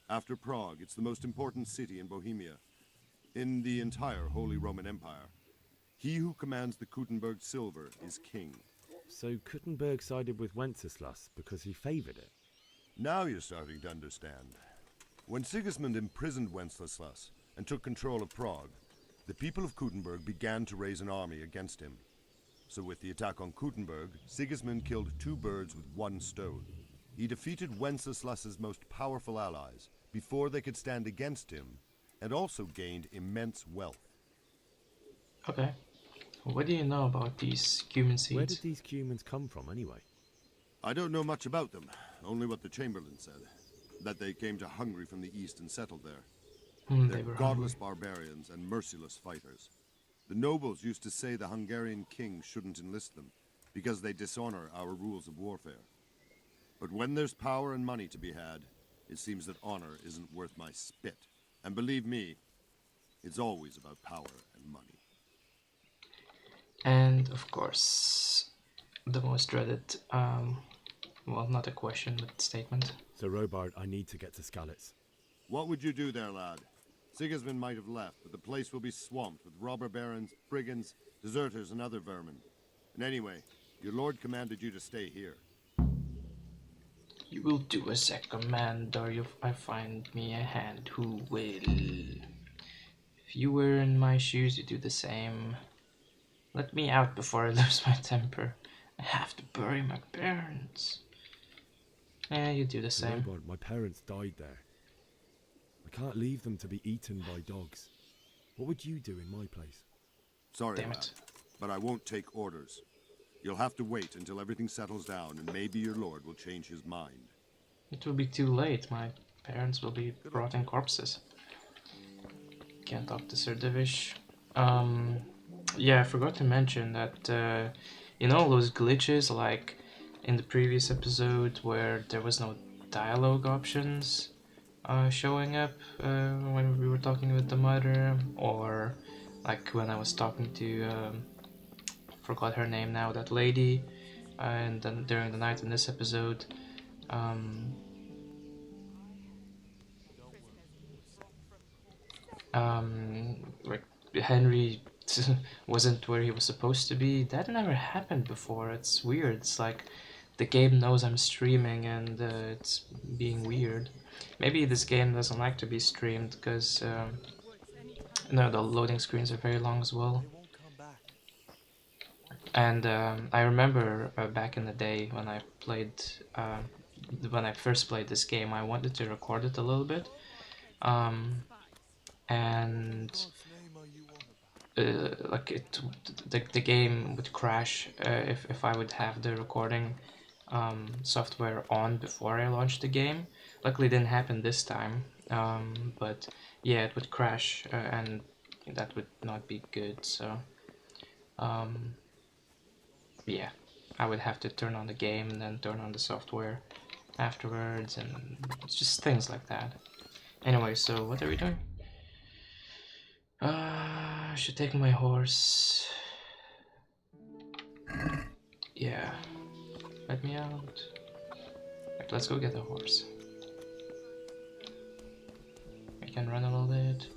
After Prague, it's the most important city in Bohemia, in the entire Holy Roman Empire. He who commands the Kuttenberg silver is king. So Kuttenberg sided with Wenceslas because he favoured it? Now you're starting to understand. When Sigismund imprisoned Wenceslas and took control of Prague, the people of Kuttenberg began to raise an army against him. So with the attack on Kuttenberg, Sigismund killed 2 birds with 1 stone. He defeated Wenceslas's most powerful allies before they could stand against him, and also gained immense wealth. Okay. What do you know about these cumin seeds? Where did these cumins come from, anyway? I don't know much about them, only what the Chamberlain said. That they came to Hungary from the east and settled there. They're godless barbarians and merciless fighters. The nobles used to say the Hungarian king shouldn't enlist them, because they dishonor our rules of warfare. But when there's power and money to be had, it seems that honor isn't worth my spit. And believe me, it's always about power and money. And of course, the most dreaded, well, not a question, but statement. So Robard, I need to get to Skalitz. What would you do there, lad? Sigismund might have left, but the place will be swamped with robber barons, brigands, deserters, and other vermin. And anyway, your lord commanded you to stay here. You will do as I command, or I find me a hand who will. If you were in my shoes, you'd do the same. Let me out before I lose my temper. I have to bury my parents. Yeah, you do the same. Robard, my parents died there. I can't leave them to be eaten by dogs. What would you do in my place? Sorry, Damn lad, it. but I won't take orders. You'll have to wait until everything settles down, and maybe your lord will change his mind. It will be too late. My parents will be rotting corpses. Can't talk to Sir Divish. Yeah, I forgot to mention that, you know, those glitches, like in the previous episode where there was no dialogue options showing up when we were talking with the mother, or like when I was talking to, forgot her name now, that lady, and then during the night in this episode, like Henry wasn't where he was supposed to be. That never happened before. It's weird. It's like the game knows I'm streaming and it's being weird. Maybe this game doesn't like to be streamed because no, the loading screens are very long as well. And I remember back in the day when I played, when I first played this game, I wanted to record it a little bit, and like the game would crash if I would have the recording software on before I launched the game. Luckily, it didn't happen this time, but yeah, it would crash, and that would not be good. So. Yeah, I would have to turn on the game and then turn on the software afterwards, and it's just things like that. Anyway, so what are we doing? I should take my horse. Yeah, let me out. Right, let's go get a horse. I can run a little bit,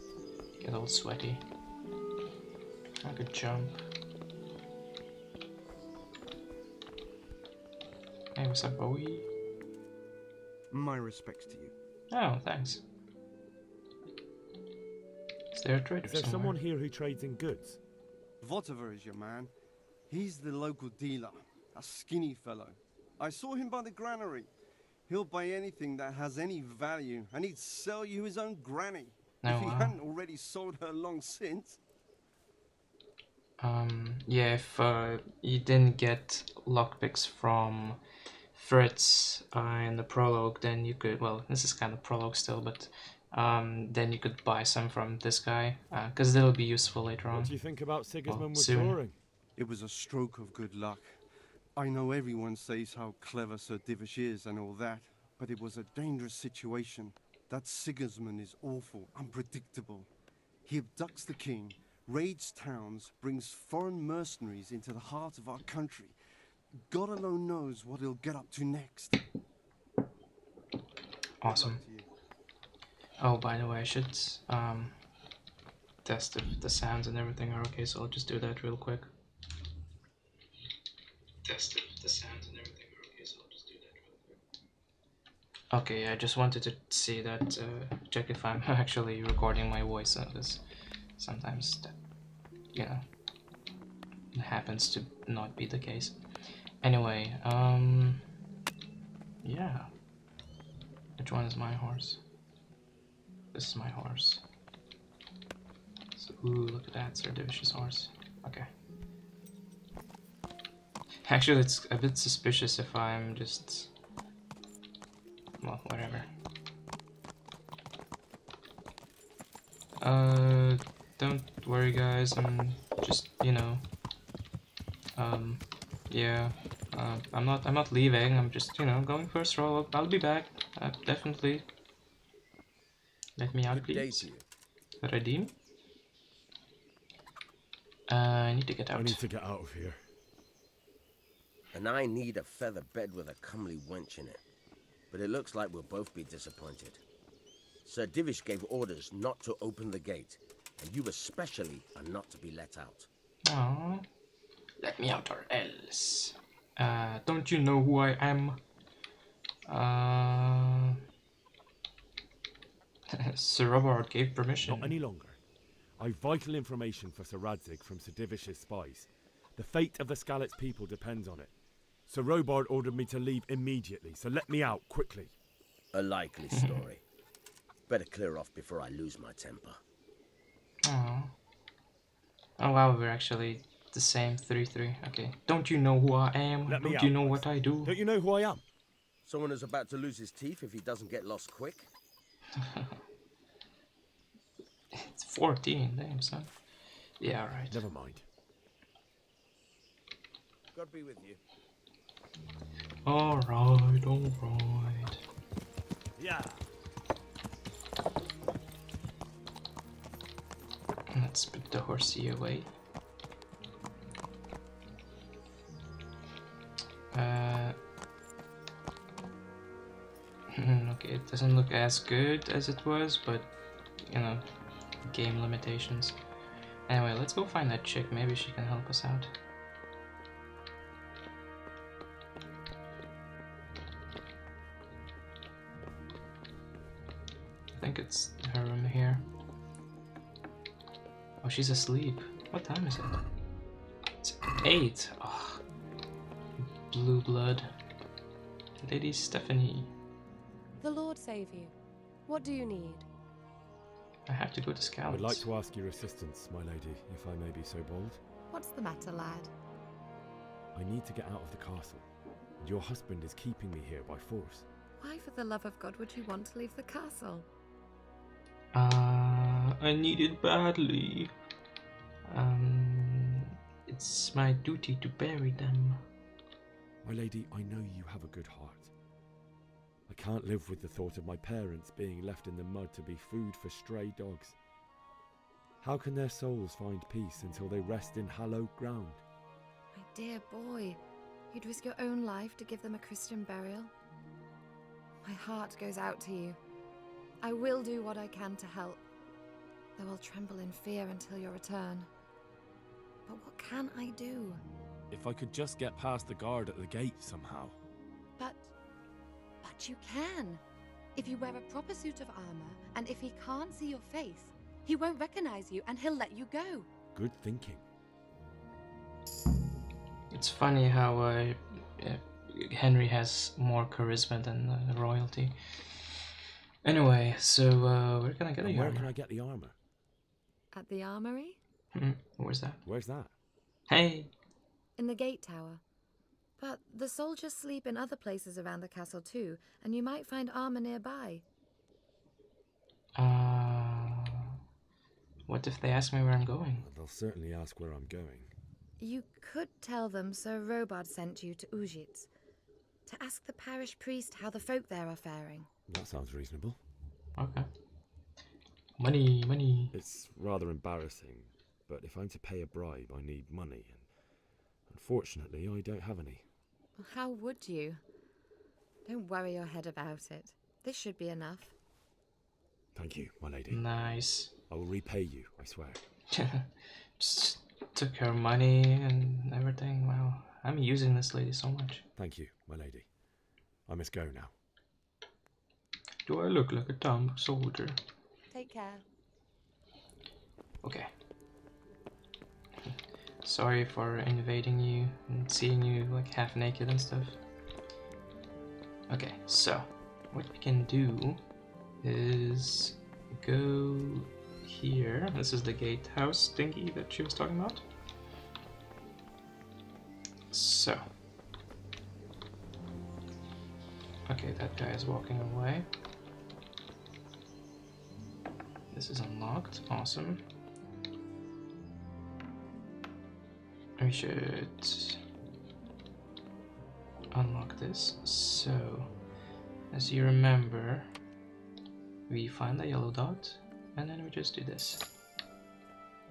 get all sweaty. I could jump. Hey, what's up, Bowie? My respects to you. Oh, thanks. Is there a trader Is there somewhere? someone here who trades in goods? Whatever is your man. He's the local dealer, a skinny fellow. I saw him by the granary. He'll buy anything that has any value, and he'd sell you his own granny. Oh, if he wow. hadn't already sold her long since. Yeah, if you didn't get lockpicks from Fritz in the prologue, then you could, well, this is kind of prologue still, but then you could buy some from this guy, because they'll be useful later on. What do you think about Sigismund soon. withdrawing? It was a stroke of good luck. I know everyone says how clever Sir Divish is and all that, but it was a dangerous situation. That Sigismund is awful, unpredictable. He abducts the king, raids towns, brings foreign mercenaries into the heart of our country. God alone knows what he'll get up to next. Awesome. Oh, by the way, I should test if the sounds and everything are okay, so I'll just do that real quick. Test if the sounds and everything are okay, so I'll just do that real quick. Okay, I just wanted to see that, check if I'm actually recording my voice, because sometimes that, you know, happens to not be the case. Anyway, yeah. Which one is my horse? This is my horse. So, ooh, look at that, Sir Divish's horse. Okay. Actually, it's a bit suspicious if I'm just... well, whatever. Don't worry guys, I'm just, you know... yeah. I'm not leaving, I'm just, you know, going for a stroll. I'll be back, definitely. Let me out, please. Redeem? I need to get out. I need to get out of here. And I need a feather bed with a comely wench in it. But it looks like we'll both be disappointed. Sir Divish gave orders not to open the gate, and you especially are not to be let out. Aww. Let me out or else. Don't you know who I am? Sir Robert gave permission. Not any longer. I've vital information for Sir Radzig from Sir Divish's spies. The fate of the Skalitz people depends on it. Sir Robard ordered me to leave immediately, so let me out, quickly. A likely story. Better clear off before I lose my temper. Aww. Oh wow, we're actually the same 3-3. Okay. Don't you know who I am? Let me Don't out, you know boys. what I do? Don't you know who I am? Someone who's about to lose his teeth if he doesn't get lost quick? It's 14, damn son. Yeah, alright. Never mind. God be with you. Alright, alright. Yeah. Let's put the horsey away. Okay, it doesn't look as good as it was, but, you know, game limitations. Anyway, let's go find that chick, maybe she can help us out. I think it's her room here. Oh, she's asleep. What time is it? It's 8. Oh, blue blood. Lady Stephanie. The Lord save you. What do you need? I have to go to Scouts. I would like to ask your assistance, my lady, if I may be so bold. What's the matter, lad? I need to get out of the castle, and your husband is keeping me here by force. Why, for the love of God, would you want to leave the castle? I need it badly. It's my duty to bury them. My lady, I know you have a good heart. I can't live with the thought of my parents being left in the mud to be food for stray dogs. How can their souls find peace until they rest in hallowed ground? My dear boy, you'd risk your own life to give them a Christian burial? My heart goes out to you. I will do what I can to help, though I'll tremble in fear until your return. But what can I do? If I could just get past the guard at the gate somehow. But you can. If you wear a proper suit of armor, and if he can't see your face, he won't recognize you and he'll let you go. Good thinking. It's funny how Henry has more charisma than royalty. Anyway, so we're gonna get the Where armor. can I get the armor? At the armory? Where's that? Where's that? Hey! In the gate tower. But the soldiers sleep in other places around the castle too, and you might find armor nearby. What if they ask me where I'm going? They'll certainly ask where I'm going. You could tell them Sir Robard sent you to Ujitz to ask the parish priest how the folk there are faring. That sounds reasonable. Okay. Money, money. It's rather embarrassing, but if I'm to pay a bribe, I need money, and unfortunately, I don't have any. Well, how would you? Don't worry your head about it. This should be enough. Thank you, my lady. Nice. I will repay you, I swear. Just took her money and everything. Wow, I'm using this lady so much. Thank you, my lady. I must go now. Do I look like a dumb soldier? Take care. Okay. Sorry for invading you and seeing you like half naked and stuff. Okay, so what we can do is go here. This is the gatehouse thingy that she was talking about. So. Okay, that guy is walking away. This is unlocked. Awesome. We should unlock this. So, as you remember, we find the yellow dot and then we just do this.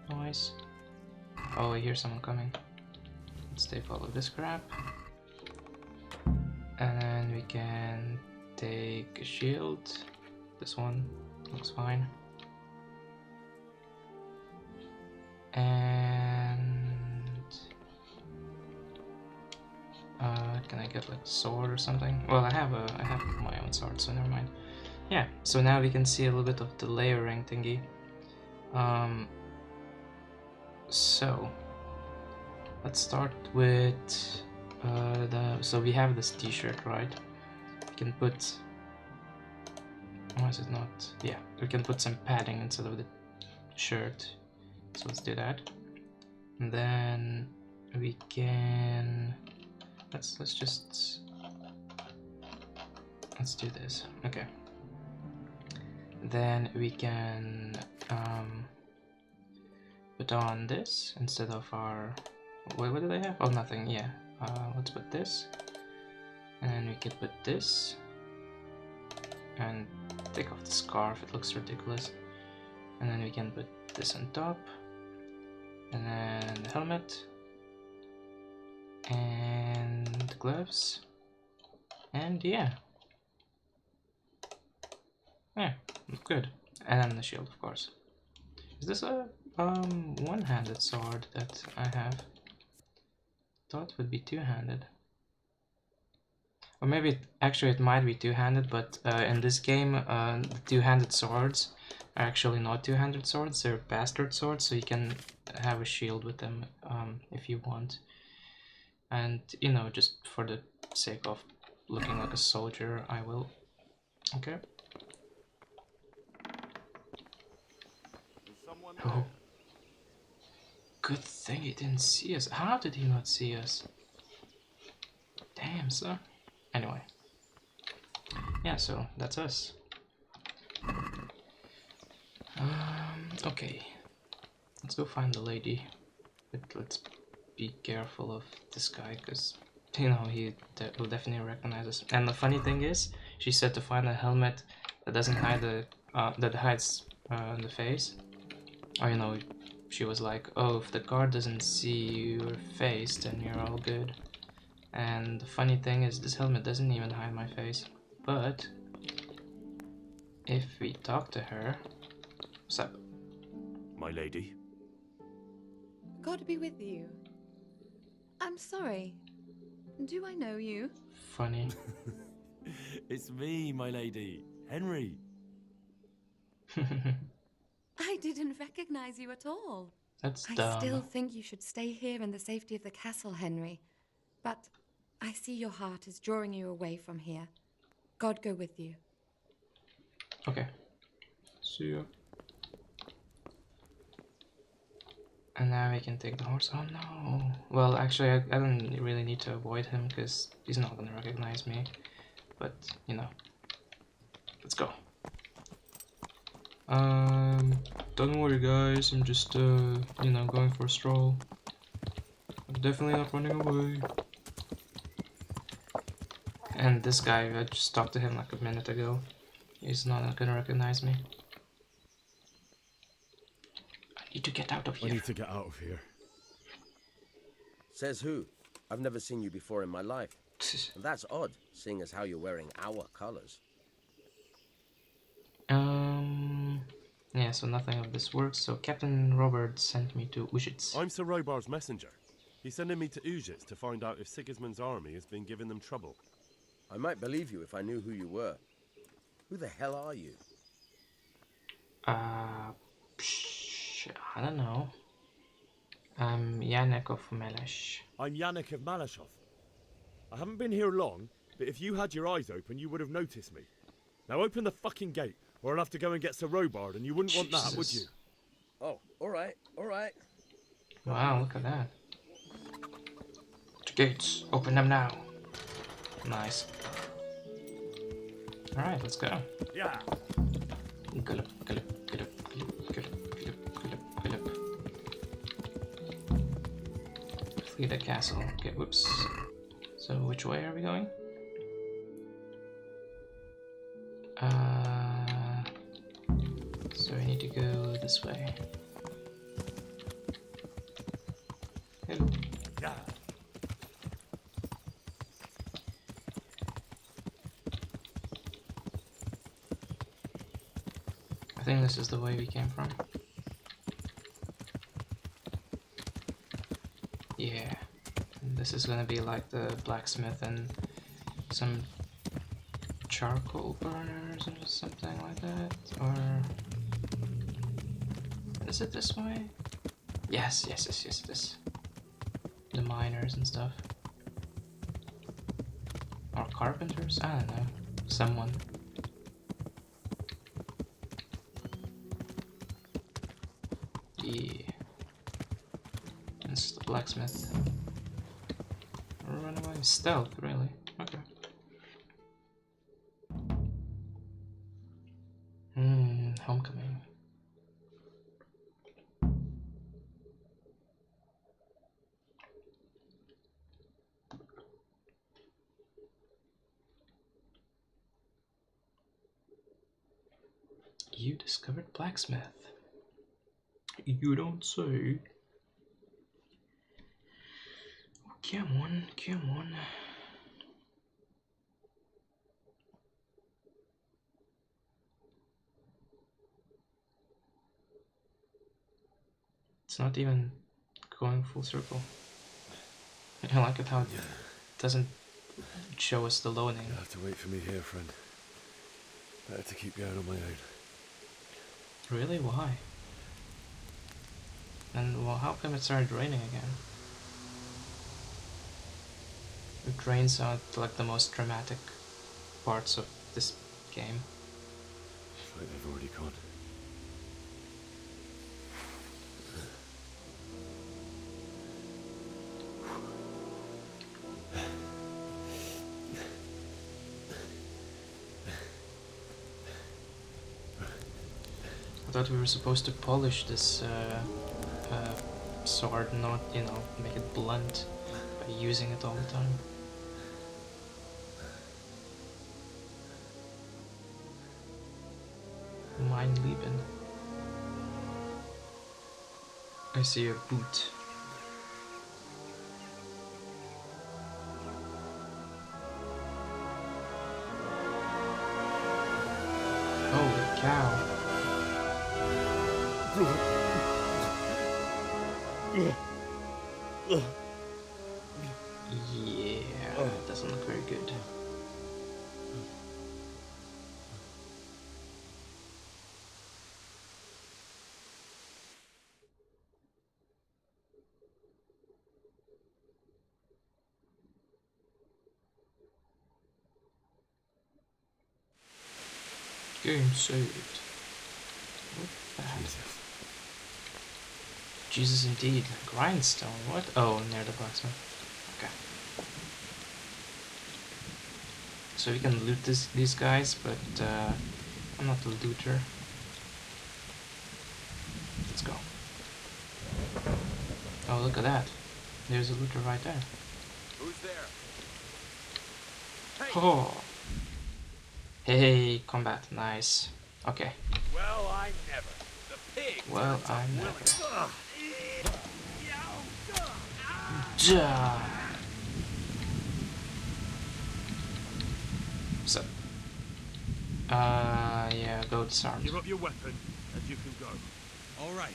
Nice. Oh, I hear someone coming. Let's take all of this crap. And then we can take a shield. This one looks fine. And can I get like a sword or something? Well, I have my own sword, so never mind. Yeah, so now we can see a little bit of the layering thingy. So let's start with so we have this t-shirt, right? We can put, why is it not? Yeah, we can put some padding instead of the shirt. So let's do that. And then we can let's do this. Okay. Then we can put on this instead of our, what did I have? Oh, nothing. Yeah. Let's put this, and then we can put this, and take off the scarf. It looks ridiculous. And then we can put this on top, and then the helmet, and gloves, and yeah, look good. And then the shield, of course. Is this a one-handed sword that I have? Thought it would be two-handed, or maybe actually it might be two-handed, but in this game the two-handed swords are actually not two-handed swords, they're bastard swords, so you can have a shield with them if you want. And you know, just for the sake of looking like a soldier, I will. Okay. Oh. Good thing he didn't see us. How did he not see us? Damn, son. Anyway. Yeah, so that's us. Okay. Let's go find the lady. But let's be careful of this guy, because, you know, he will definitely recognize us. And the funny thing is, she said to find a helmet that doesn't hide the, that hides the face. Or, you know, she was like, oh, if the guard doesn't see your face, then you're all good. And the funny thing is, this helmet doesn't even hide my face. But if we talk to her, what's up? My lady. God be with you. I'm sorry. Do I know you? Funny. It's me, my lady. Henry. I didn't recognize you at all. That's I dumb. still think you should stay here in the safety of the castle, Henry. But I see your heart is drawing you away from here. God go with you. Okay. See ya. And now we can take the horse. Oh no. Well, actually, I don't really need to avoid him because he's not gonna recognize me. But, you know. Let's go. Don't worry guys, I'm just, you know, going for a stroll. I'm definitely not running away. And this guy, I just talked to him like a minute ago. He's not gonna recognize me. I need to get out of here. I need to get out of here. Says who? I've never seen you before in my life. That's odd, seeing as how you're wearing our colors. Yeah, so nothing of this works, so Captain Robert sent me to Ujits. I'm Sir Robar's messenger. He's sending me to Ujits to find out if Sigismund's army has been giving them trouble. I might believe you if I knew who you were. Who the hell are you? I don't know. I'm Yannick of Melesh. I'm Yannick of Malashov. I haven't been here long, but if you had your eyes open, you would have noticed me. Now open the fucking gate, or I'll have to go and get Sir Robard, and you wouldn't want that, would you? Oh, alright, alright. Wow, look at that. The gates, open them now. Nice. Alright, let's go. Yeah. Gallop, gallop, gallop, gallop, gallop, gallop, gallop, gallop. Flee the castle. Okay, whoops. So which way are we going? So I need to go this way. Hello. Yeah. I think this is the way we came from. Yeah. And this is gonna be like the blacksmith and some charcoal burners or something like that. Or is it this way? Yes, yes, yes, yes, it is. The miners and stuff. Or carpenters? I don't know. Someone. Yeah. This is the blacksmith. Run away. Stealth, really? Okay. Homecoming. You discovered Blacksmith. You don't say. Oh, come on, come on. It's not even going full circle. I like it how it doesn't show us the loading. You'll have to wait for me here, friend. Better to keep going on my own. Really? Why? And well, how come it started raining again? It rains out like the most dramatic parts of this game. It's like they've already gone. I thought we were supposed to polish this sword, not, you know, make it blunt by using it all the time. Mein Lieben. I see a boot. Holy cow. Yeah, it doesn't look very good. Game saved. What the heck? Jesus indeed. Grindstone, what? Oh, near the blacksmith. Okay. So we can loot these guys, but I'm not the looter. go. Oh, look at that. There's a looter right there. Who's there? Oh. Hey, combat. Nice. Okay. Well, I never. The pig. Well, turns up I never. willing. Die. So. Yeah, go disarmed. Give up your weapon, and you can go. All right.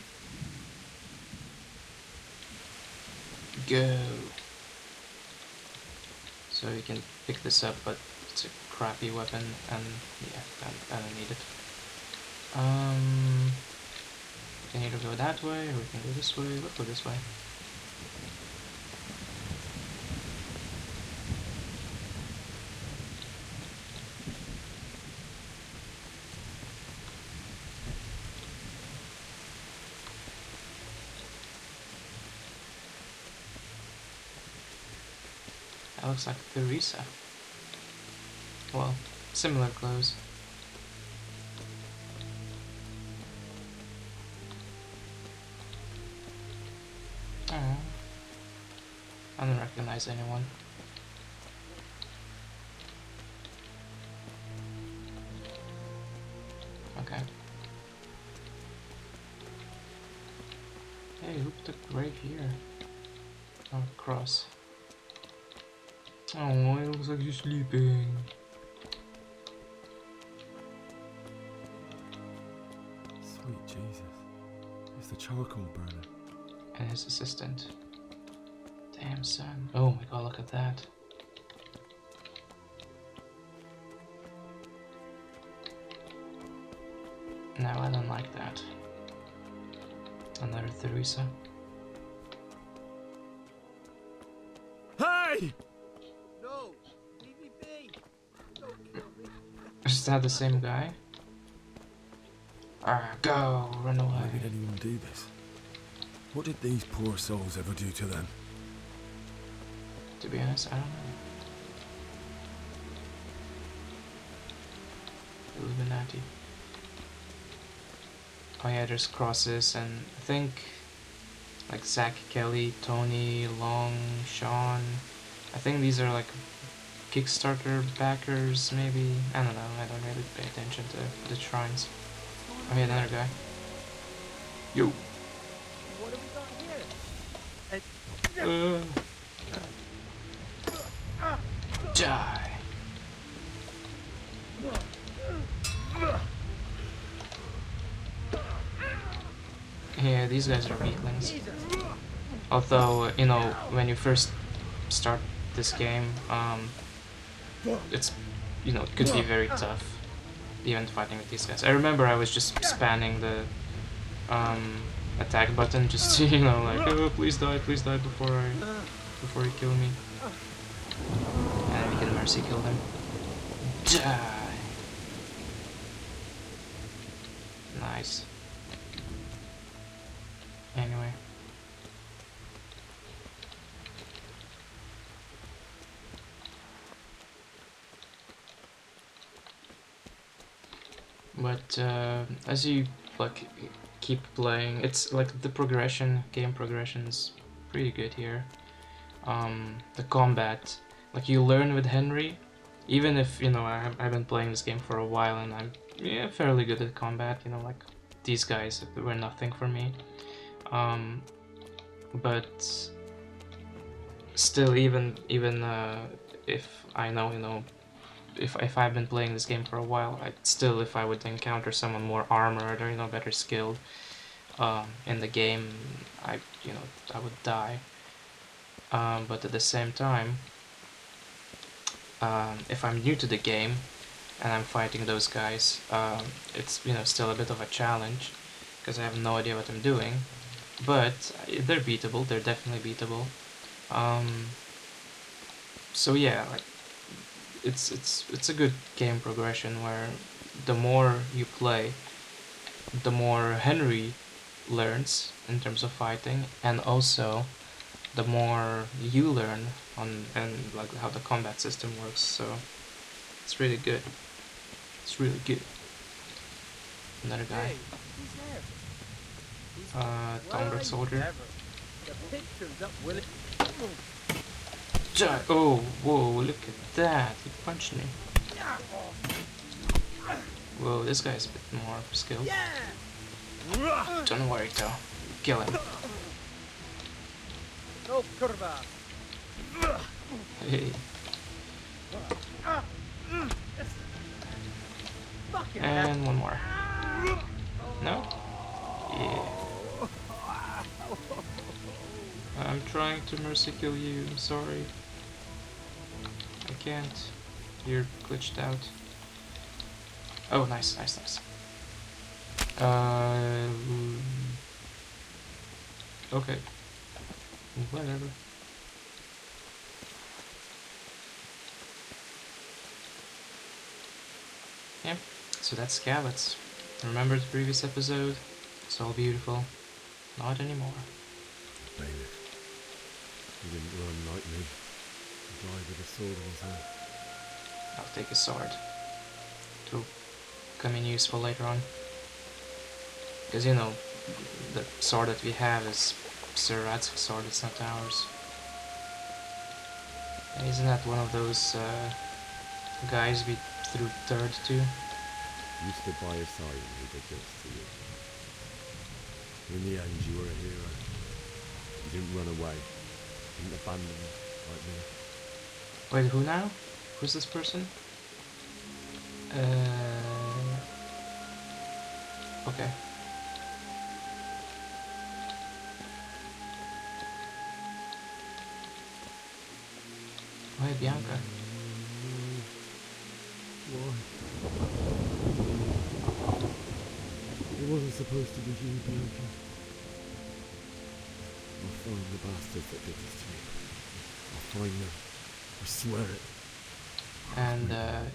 Go. So you can pick this up, but it's a crappy weapon, and yeah, I don't need it. We can either go that way, or we can go this way. Let's go this way. That looks like Teresa. Well, similar clothes. Oh, I don't recognize anyone. Okay. Hey, look at the grave here. Oh, cross. Oh, it looks like you're sleeping. Sweet Jesus. It's the charcoal burner. And his assistant. Damn, son. Oh my god, look at that. No, I don't like that. Another Teresa. Hey! No! Leave me be! Don't kill me! Is that the same guy? Go! Run away. Why did anyone do this? What did these poor souls ever do to them? To be honest, I don't know. Illuminati. Oh yeah, there's crosses, and I think like Zach, Kelly, Tony, Long, Sean. I think these are like Kickstarter backers, maybe. I don't know. I don't really pay attention to the shrines. Oh yeah, another guy. Yo. What have we got here? Die. Yeah, these guys are weaklings. Although, you know, when you first start this game, it's, you know, it could be very tough, even fighting with these guys. I remember I was just spamming the attack button just to, you know, like, oh, please die before you kill me. And we can mercy kill them. Die. Nice. Anyway. But as you like keep playing, it's like the game progression is pretty good here. The combat, like you learn with Henry, even if, you know, I've been playing this game for a while and I'm fairly good at combat, you know, like these guys were nothing for me. But still, even if I know, you know, if I've been playing this game for a while, still, if I would encounter someone more armored or, you know, better skilled in the game, I would die. But at the same time, if I'm new to the game and I'm fighting those guys, it's, you know, still a bit of a challenge because I have no idea what I'm doing. But they're beatable. They're definitely beatable. So yeah, like it's a good game progression where the more you play, the more Henry learns in terms of fighting, and also the more you learn on like how the combat system works. So it's really good. It's really good. Another guy. Hey, who's there? Thunberg soldier. The picture's up, Willie. Oh, whoa, look at that. He punched me. Whoa, this guy's a bit more skilled. Don't worry, though. Kill him. No curva. Hey. And one more. No? Yeah. I'm trying to mercy kill you, I'm sorry. I can't. You're glitched out. Oh, nice, nice, nice. Okay. Whatever. Yeah, so that's Scavets. Remember the previous episode? It's all beautiful. Not anymore. Bailiff, you didn't run like me. You died with a sword in his hand. I'll take a sword. It'll come in useful later on. Because, you know, the sword that we have is Sir Rad's sword, it's not ours. And isn't that one of those guys we threw third to? You stood by his side and he did this to you. In the end, you were a hero. You didn't run away. You didn't abandon me like me. Wait, who now? Who's this person? Okay. Why Bianca? Why? It wasn't supposed to be you, Bianca. I'll find the bastards that did this to me. I'll find them. I swear it. And I'll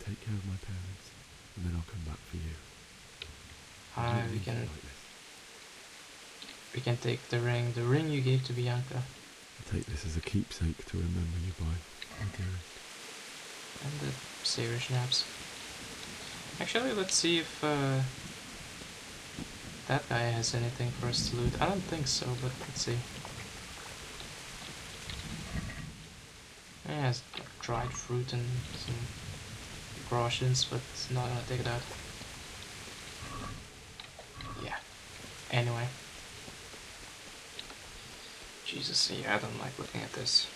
take care of my parents, and then I'll come back for you. we can take the ring you gave to Bianca. I'll take this as a keepsake to remember you by, my dearest. And the saber schnapps. Actually, let's see if that guy has anything for us to loot. I don't think so, but let's see. He has dried fruit and some groshens, but not gonna take it out. Yeah. Anyway. Jesus, yeah, I don't like looking at this.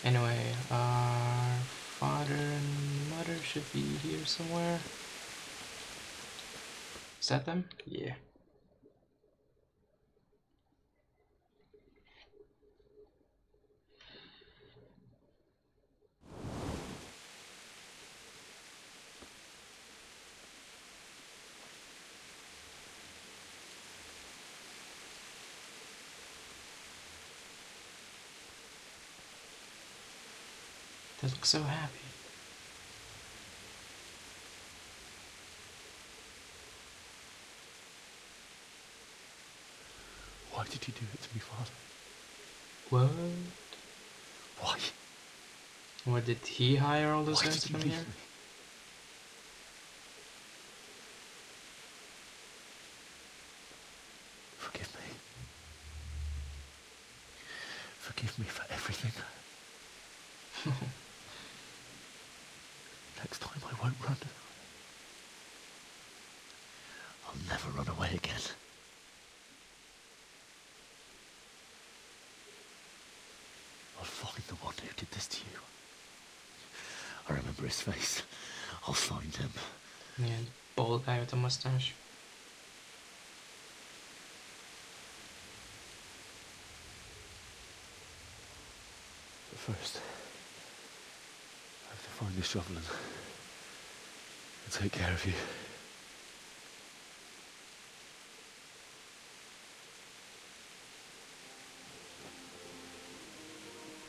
Anyway, our father and mother should be here somewhere. Is that them? Yeah. They look so happy. Why did you do it to me, Father? What? Why? What, did he hire all those Why guys did to you come leave here? me? Forgive me. Forgive me for everything. Next time I won't run. I'll never run away again. I'll find the one who did this to you. I remember his face. I'll find him. Yeah, the bald guy with the mustache. But first, I have to find the shovel and take care of you.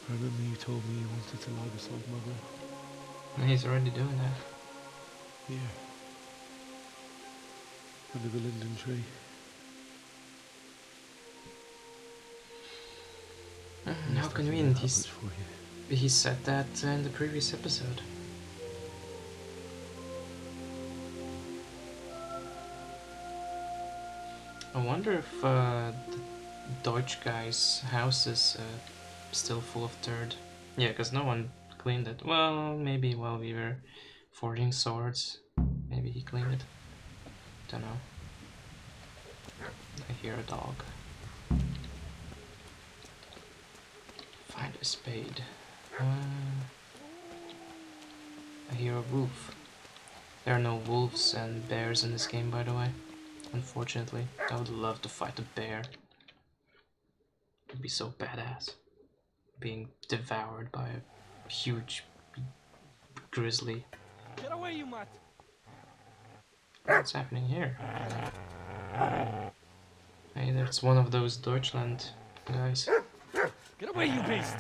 I remember you told me you wanted to lie beside Mother. And he's already doing that. Here. Under the linden tree. How convenient, he said that in the previous episode. I wonder if the Deutsch guy's house is still full of dirt. Yeah, because no one cleaned it. Well, maybe while we were forging swords, maybe he cleaned it. Don't know. I hear a dog. Find a spade. I hear a wolf. There are no wolves and bears in this game, by the way. Unfortunately, I would love to fight a bear. It'd be so badass. Being devoured by a huge grizzly. Get away, you mutt! What's happening here? Hey, that's one of those Deutschland guys. Get away, you beast!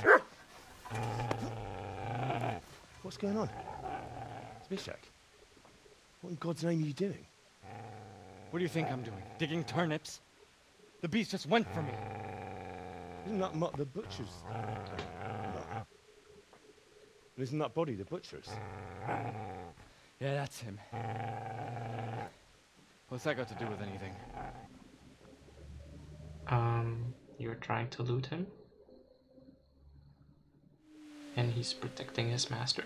What's going on? Zbyszek, what in God's name are you doing? What do you think I'm doing? Digging turnips? The beast just went for me. Isn't that Mutt the butcher's? Isn't that body the butcher's? Yeah, that's him. What's that got to do with anything? You're trying to loot him? And he's protecting his master?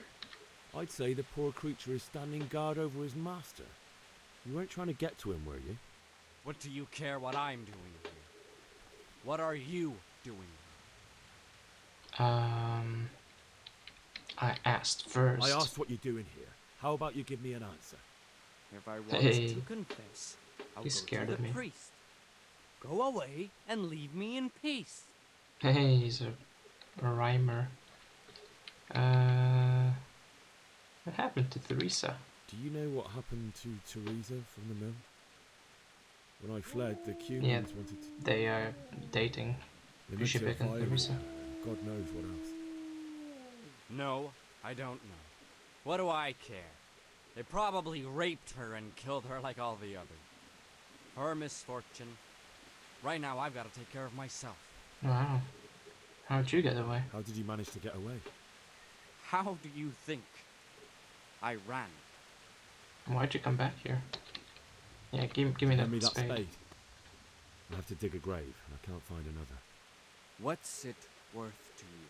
I'd say the poor creature is standing guard over his master. You weren't trying to get to him, were you? What do you care what I'm doing here? What are you doing? I asked first. I asked what you're doing here. How about you give me an answer? If I want to confess, I'll he's go scared to of the me. priest. Go away and leave me in peace. Hey, he's a rhymer. What happened to Theresa? Do you know what happened to Teresa from the mill? When I fled, the Cumans Yeah, wanted to... they are dating. They meant to Bishop and fire Theresa. her, God knows what else. No, I don't know. What do I care? They probably raped her and killed her like all the others. Her misfortune. Right now, I've got to take care of myself. Wow. How'd you get away? How did you manage to get away? How do you think? I ran. Why'd you come back here? Yeah, give me that spade. I have to dig a grave, and I can't find another. What's it worth to you?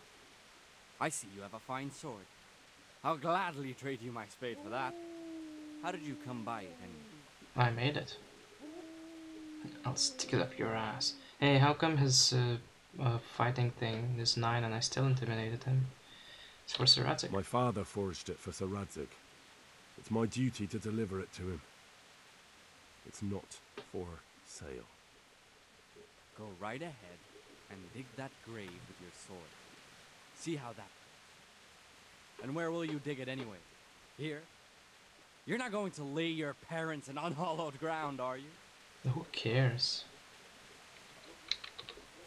I see you have a fine sword. I'll gladly trade you my spade for that. How did you come by it anyway? I made it. I'll stick it up your ass. Hey, how come his fighting thing is 9 and I still intimidated him? It's for Sir Radzik. My father forged it for Sir Radzik. It's my duty to deliver it to him. It's not for sale. Go right ahead and dig that grave with your sword. See how that... And where will you dig it anyway? Here? You're not going to lay your parents in unhallowed ground, are you? Who cares?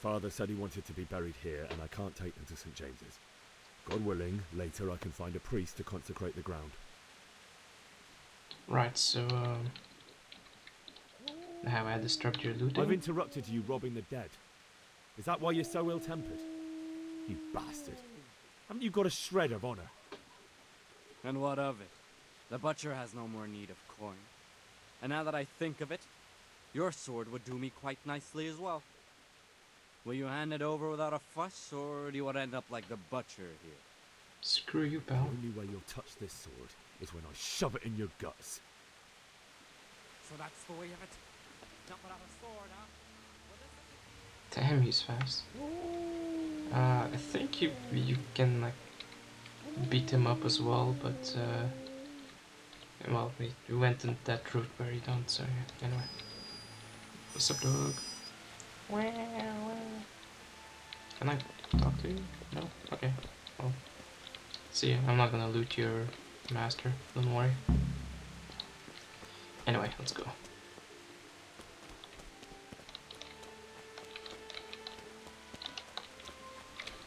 Father said he wanted to be buried here, and I can't take them to St. James's. God willing, later I can find a priest to consecrate the ground. Right, so, have I disturbed your looting? I've interrupted you robbing the dead. Is that why you're so ill-tempered? You bastard. Haven't you got a shred of honor? And what of it? The butcher has no more need of coin. And now that I think of it, your sword would do me quite nicely as well. Will you hand it over without a fuss, or do you want to end up like the butcher here? Screw you, The pal. only way you'll touch this sword is when I shove it in your guts. So that's the way of it? Not without a sword, huh? Damn, he's fast. I think you can like beat him up as well, but well, we went in that route where you don't. So yeah. Anyway, what's up, dog? Can I talk to you? No? Okay. Well, see ya. I'm not gonna loot your master. Don't worry. Anyway, let's go.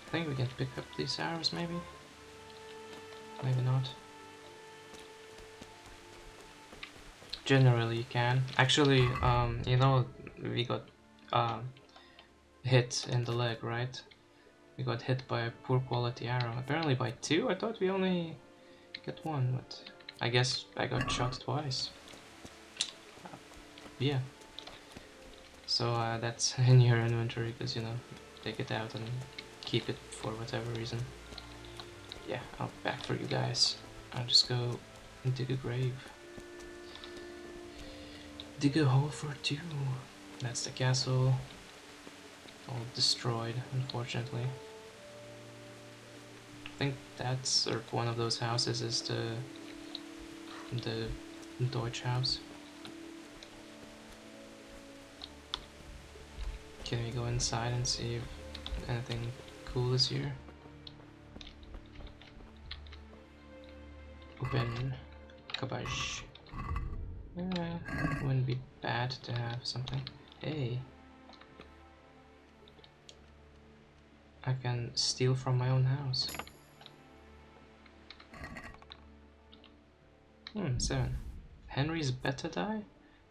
I think we can pick up these arrows, maybe? Maybe not. Generally you can. Actually, you know, we got hit in the leg, right? We got hit by a poor quality arrow. Apparently by 2? I thought we only got 1, but I guess I got shot twice. Yeah. So that's in your inventory because, you know, take it out and keep it for whatever reason. Yeah, I'll back for you guys. I'll just go and dig a grave. Dig a hole for two. That's the castle. All destroyed, unfortunately. I think that's, or one of those houses is the Deutsch house. Can we go inside and see if anything cool is here? Open. Kabaj. Wouldn't be bad to have something. Hey. I can steal from my own house. 7. Henry's beta die?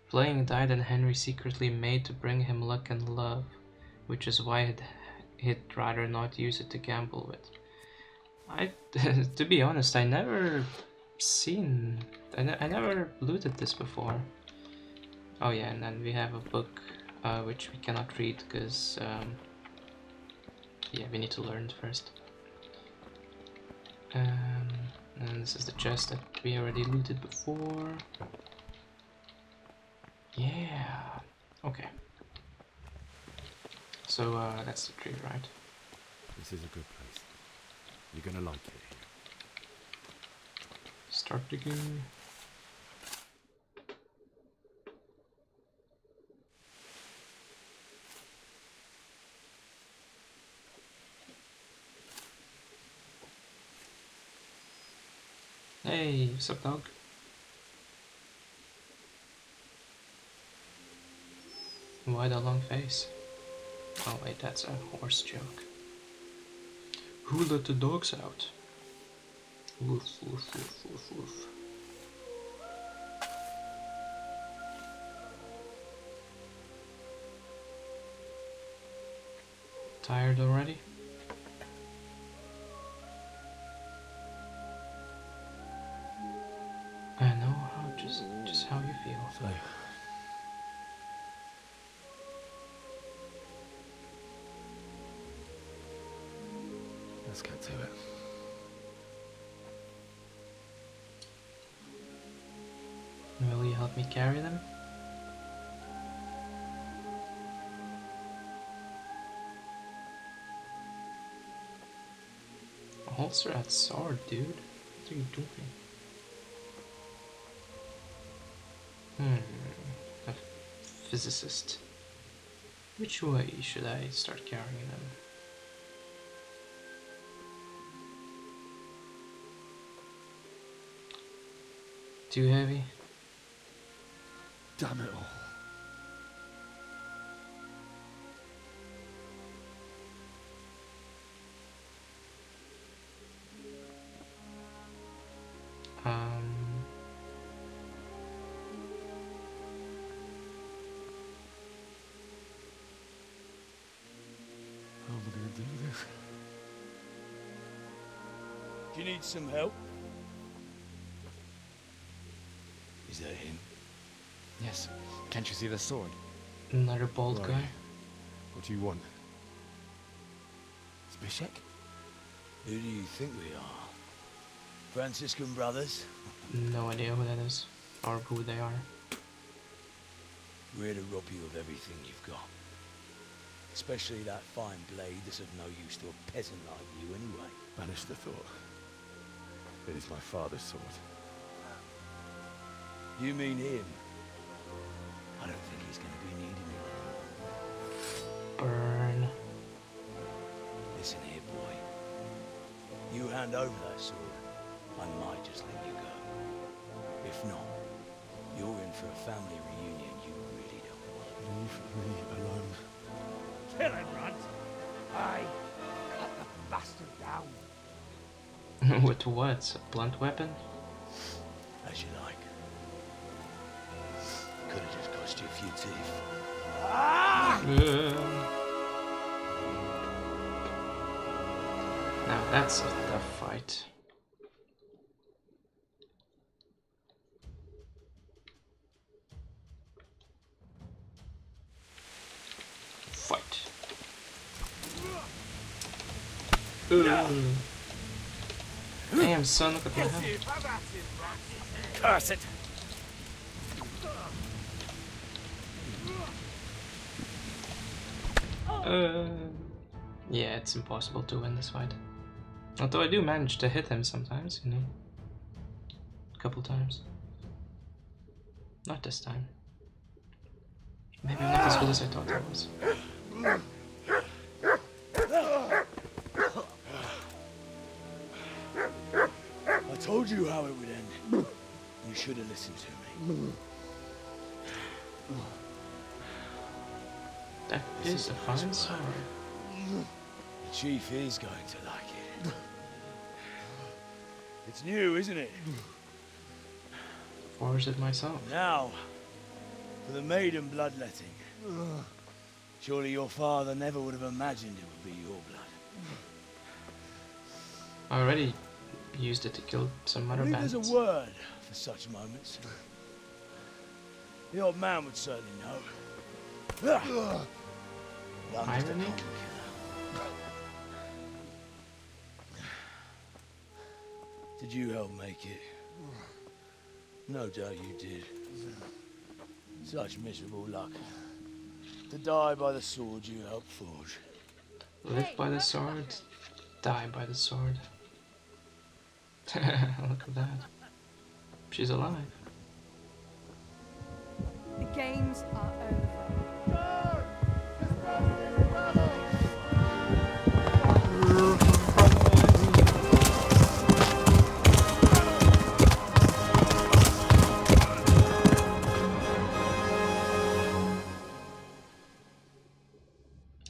Playing a die that Henry secretly made to bring him luck and love, which is why he'd rather not use it to gamble with. To be honest, I never looted this before. Oh yeah, and then we have a book which we cannot read because yeah, we need to learn it first. And this is the chest that we already looted before. Yeah. Okay. So that's the tree, right? This is a good place. You're gonna like it. Start digging. Hey, what's up, dog? Why the long face? Oh wait, that's a horse joke. Who let the dogs out? Woof, woof, woof, woof, woof. Tired already? I know how just how you feel. So let's get to it. Will you help me carry them? Holster that sword, dude. What are you doing? A physicist. Which way should I start carrying them? Too heavy? Damn it all. How am I going to do this? Do you need some help? Is that him? Yes. Can't you see the sword? Another bald Right. guy? What do you want? Zbyszek? Who do you think we are? Franciscan brothers? No idea who that is. Or who they are. We're here to rob you of everything you've got. Especially that fine blade that's of no use to a peasant like you anyway. Banish the thought. It is my father's sword. You mean him? I don't think he's going to be needing it. Burn. Listen here, boy. You hand over that sword, I might just let you go. If not, you're in for a family reunion you really don't want. Leave me alone. Kill him, Runt! Aye, cut the bastard down. With what? A blunt weapon? As you like. Could have just cost you a few teeth. Now that's a tough fight. Damn, son, look at my head. Curse it! Yeah, it's impossible to win this fight. Although I do manage to hit him sometimes, you know. A couple times. Not this time. Maybe I'm not as good as I thought I was. I told you how it would end. You should have listened to me. That is a fine sword. The chief is going to like it. It's new, isn't it? Forged it myself. Now, for the maiden bloodletting. Surely your father never would have imagined it would be your blood. I already used it to kill some other bandits. There's a word for such moments. The old man would certainly know. Irony? Did you help make it? No doubt you did. Such miserable luck. To die by the sword you helped forge. Live by the sword, die by the sword. Look at that. She's alive. The games are over.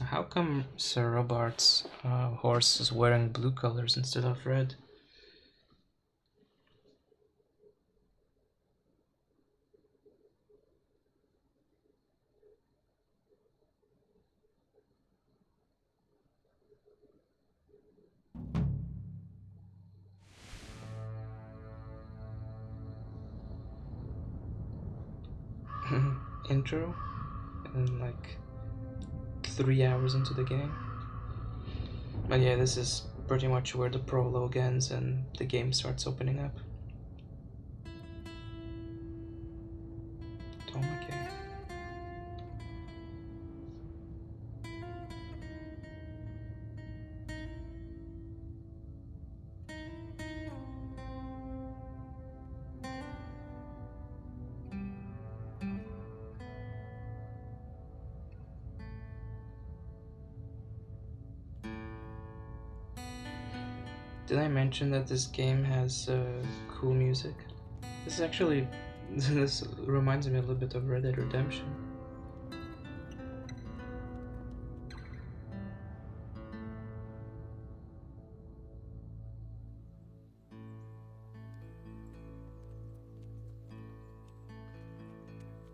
How come Sir Robart's horse is wearing blue colors instead of red? Intro and like 3 hours into the game. But yeah, this is pretty much where the prologue ends and the game starts opening up. Okay. Did I mention that this game has cool music? This is actually, this reminds me a little bit of Red Dead Redemption.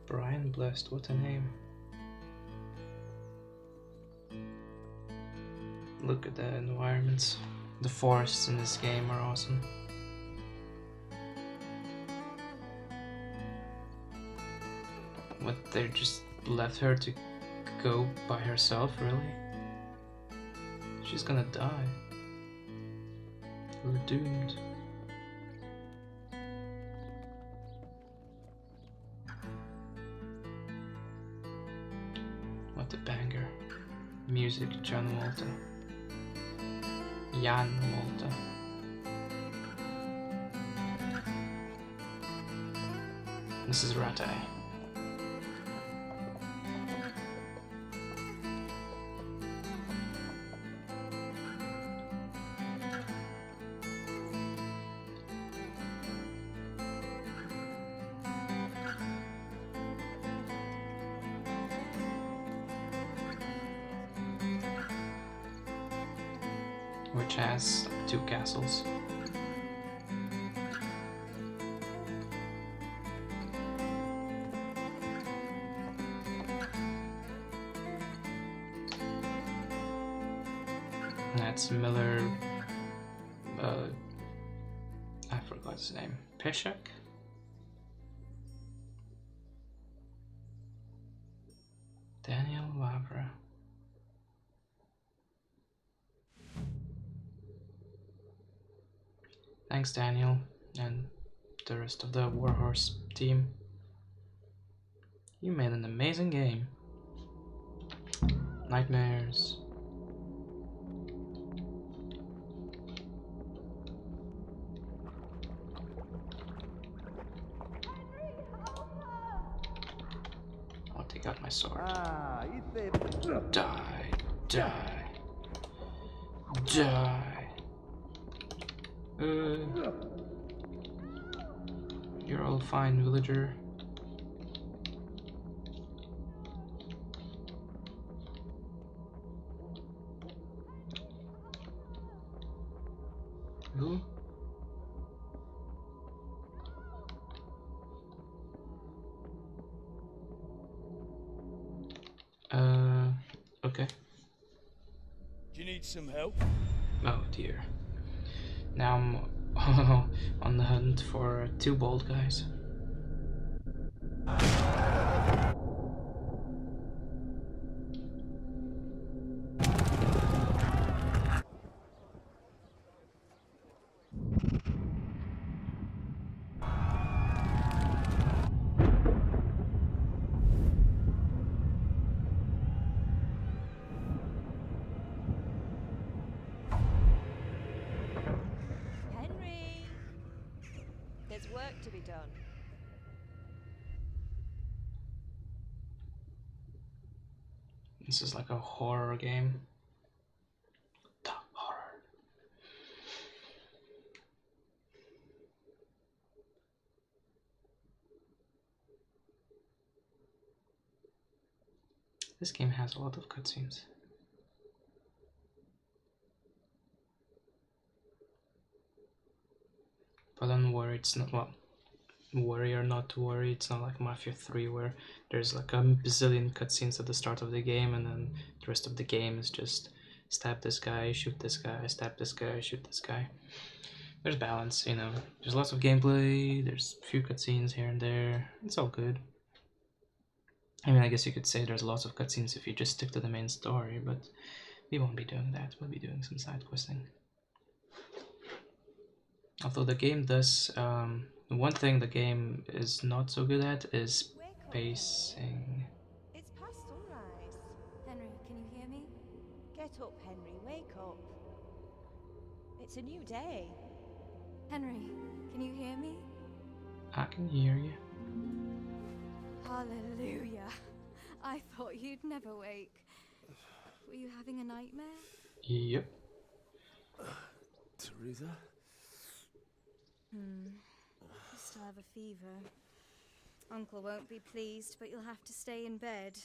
Brian Blessed, what a name. Look at the environments. The forests in this game are awesome. What, they just left her to go by herself, really? She's gonna die. We're doomed. What a banger. Music, John Walter. Jan Walter. This is Rattay. Which has 2 castles. That's Miller. I forgot his name. Peshek? Daniel Wavra. Thanks, Daniel, and the rest of the Warhorse team. You made an amazing game. Nightmares. I'll take out my sword. Die, die, die. You're all fine, villager. Who? Okay. Do you need some help? Oh dear. Now I'm on the hunt for 2 bald guys. Henry! There's work to be done. This is like a horror game. The horror. This game has a lot of cutscenes. But don't worry, it's not, well, worry or not to worry, it's not like Mafia 3 where there's like a bazillion cutscenes at the start of the game and then the rest of the game is just stab this guy, shoot this guy, stab this guy, shoot this guy. There's balance, you know. There's lots of gameplay, there's a few cutscenes here and there. It's all good. I mean, I guess you could say there's lots of cutscenes if you just stick to the main story, but we won't be doing that. We'll be doing some side questing. Although the game does, one thing the game is not so good at is pacing. It's past sunrise. Henry, can you hear me? Get up, Henry, wake up. It's a new day. Henry, can you hear me? I can hear you. Hallelujah. I thought you'd never wake. Were you having a nightmare? Yep. Teresa? You still have a fever. Uncle won't be pleased, but you'll have to stay in bed.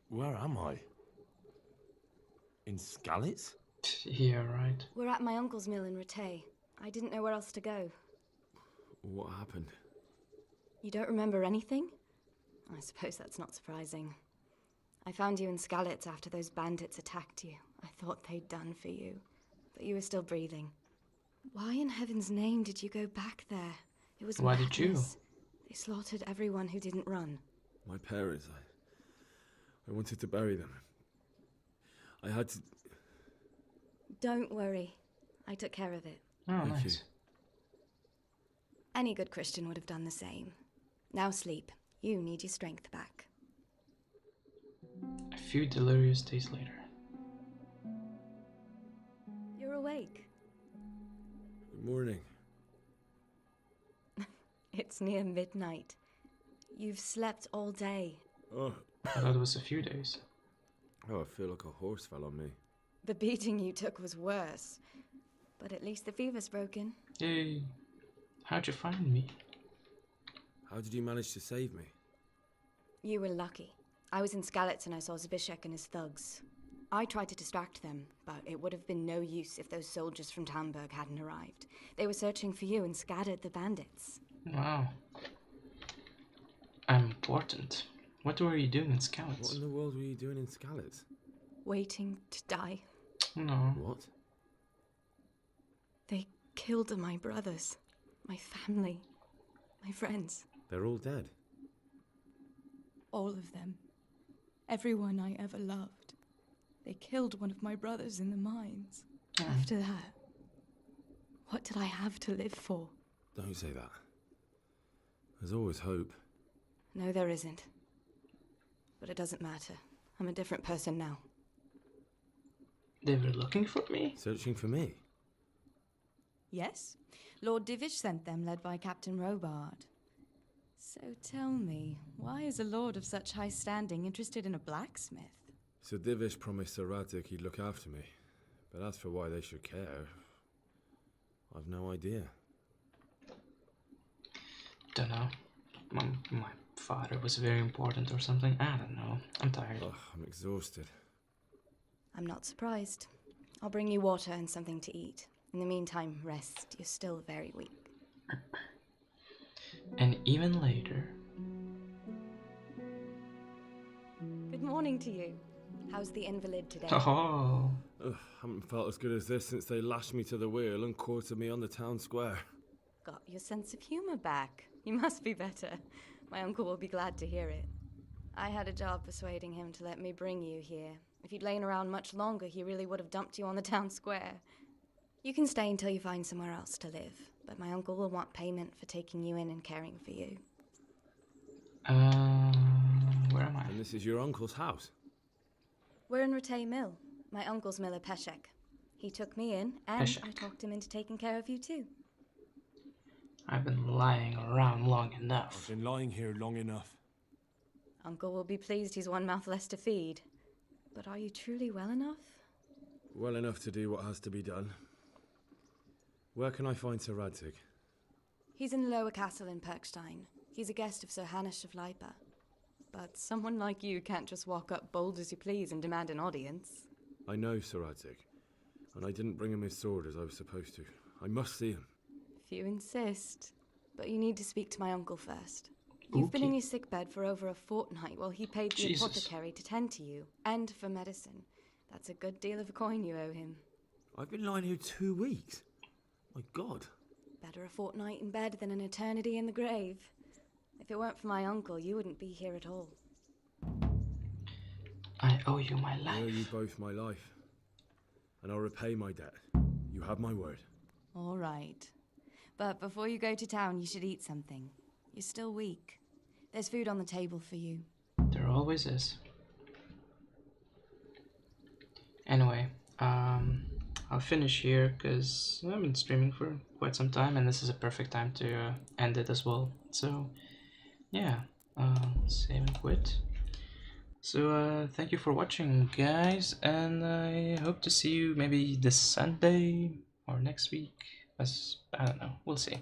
Where am I? In Skalitz? Yeah, right. We're at my uncle's mill in Rattay. I didn't know where else to go. What happened? You don't remember anything? I suppose that's not surprising. I found you in Skalitz after those bandits attacked you. I thought they'd done for you, but you were still breathing. Why in heaven's name did you go back there? It was Why madness. did you? They slaughtered everyone who didn't run. My parents, I wanted to bury them. I had to... Don't worry. I took care of it. Oh, Thank nice. you. Any good Christian would have done the same. Now sleep. You need your strength back. A few delirious days later. You're awake. Good morning. It's near midnight. You've slept all day. Oh. I thought it was a few days. Oh, I feel like a horse fell on me. The beating you took was worse. But at least the fever's broken. Yay. How'd you find me? How did you manage to save me? You were lucky. I was in Skalitz and I saw Zbyszek and his thugs. I tried to distract them, but it would have been no use if those soldiers from Talmberg hadn't arrived. They were searching for you and scattered the bandits. Wow. I'm important. What were you doing in Skalitz? What in the world were you doing in Skalitz? Waiting to die. No. What? They killed my brothers, my family, my friends. They're all dead. All of them. Everyone I ever loved. They killed one of my brothers in the mines. After that, what did I have to live for? Don't say that. There's always hope. No, there isn't. But it doesn't matter. I'm a different person now. They were looking for me? Searching for me? Yes. Lord Divish sent them, led by Captain Robard. So tell me, why is a lord of such high standing interested in a blacksmith? Sir Divish promised Sir Radzig he'd look after me. But as for why they should care, I've no idea. Don't know. My father was very important or something. I don't know. I'm tired. Ugh, I'm exhausted. I'm not surprised. I'll bring you water and something to eat. In the meantime, rest. You're still very weak. And even later. Good morning to you. How's the invalid today? Oh. Ugh, haven't felt as good as this since they lashed me to the wheel and quartered me on the town square. Got your sense of humor back. You must be better. My uncle will be glad to hear it. I had a job persuading him to let me bring you here. If you'd lain around much longer, he really would have dumped you on the town square. You can stay until you find somewhere else to live, but my uncle will want payment for taking you in and caring for you. Where am I? And this is your uncle's house? We're in Ratay Mill. My uncle's miller Peshek. He took me in, and Peshek. I talked him into taking care of you too. I've been lying around long enough. I've been lying here long enough. Uncle will be pleased he's one mouth less to feed. But are you truly well enough? Well enough to do what has to be done. Where can I find Sir Radzig? He's in the lower castle in Perkstein. He's a guest of Sir Hanush of Leipa. But someone like you can't just walk up bold as you please and demand an audience. I know Sir Radzig, and I didn't bring him his sword as I was supposed to. I must see him. If you insist. But you need to speak to my uncle first. You've been in your sickbed for over a fortnight while he paid the apothecary to tend to you, and for medicine. That's a good deal of a coin you owe him. I've been lying here 2 weeks. My God. Better a fortnight in bed than an eternity in the grave. If it weren't for my uncle, you wouldn't be here at all. I owe you my life. I owe you both my life. And I'll repay my debt. You have my word. All right. But before you go to town, you should eat something. You're still weak. There's food on the table for you. There always is. Anyway, I'll finish here because I've been streaming for quite some time and this is a perfect time to end it as well. So, yeah, save and quit. So, thank you for watching, guys, and I hope to see you maybe this Sunday or next week. I don't know, we'll see.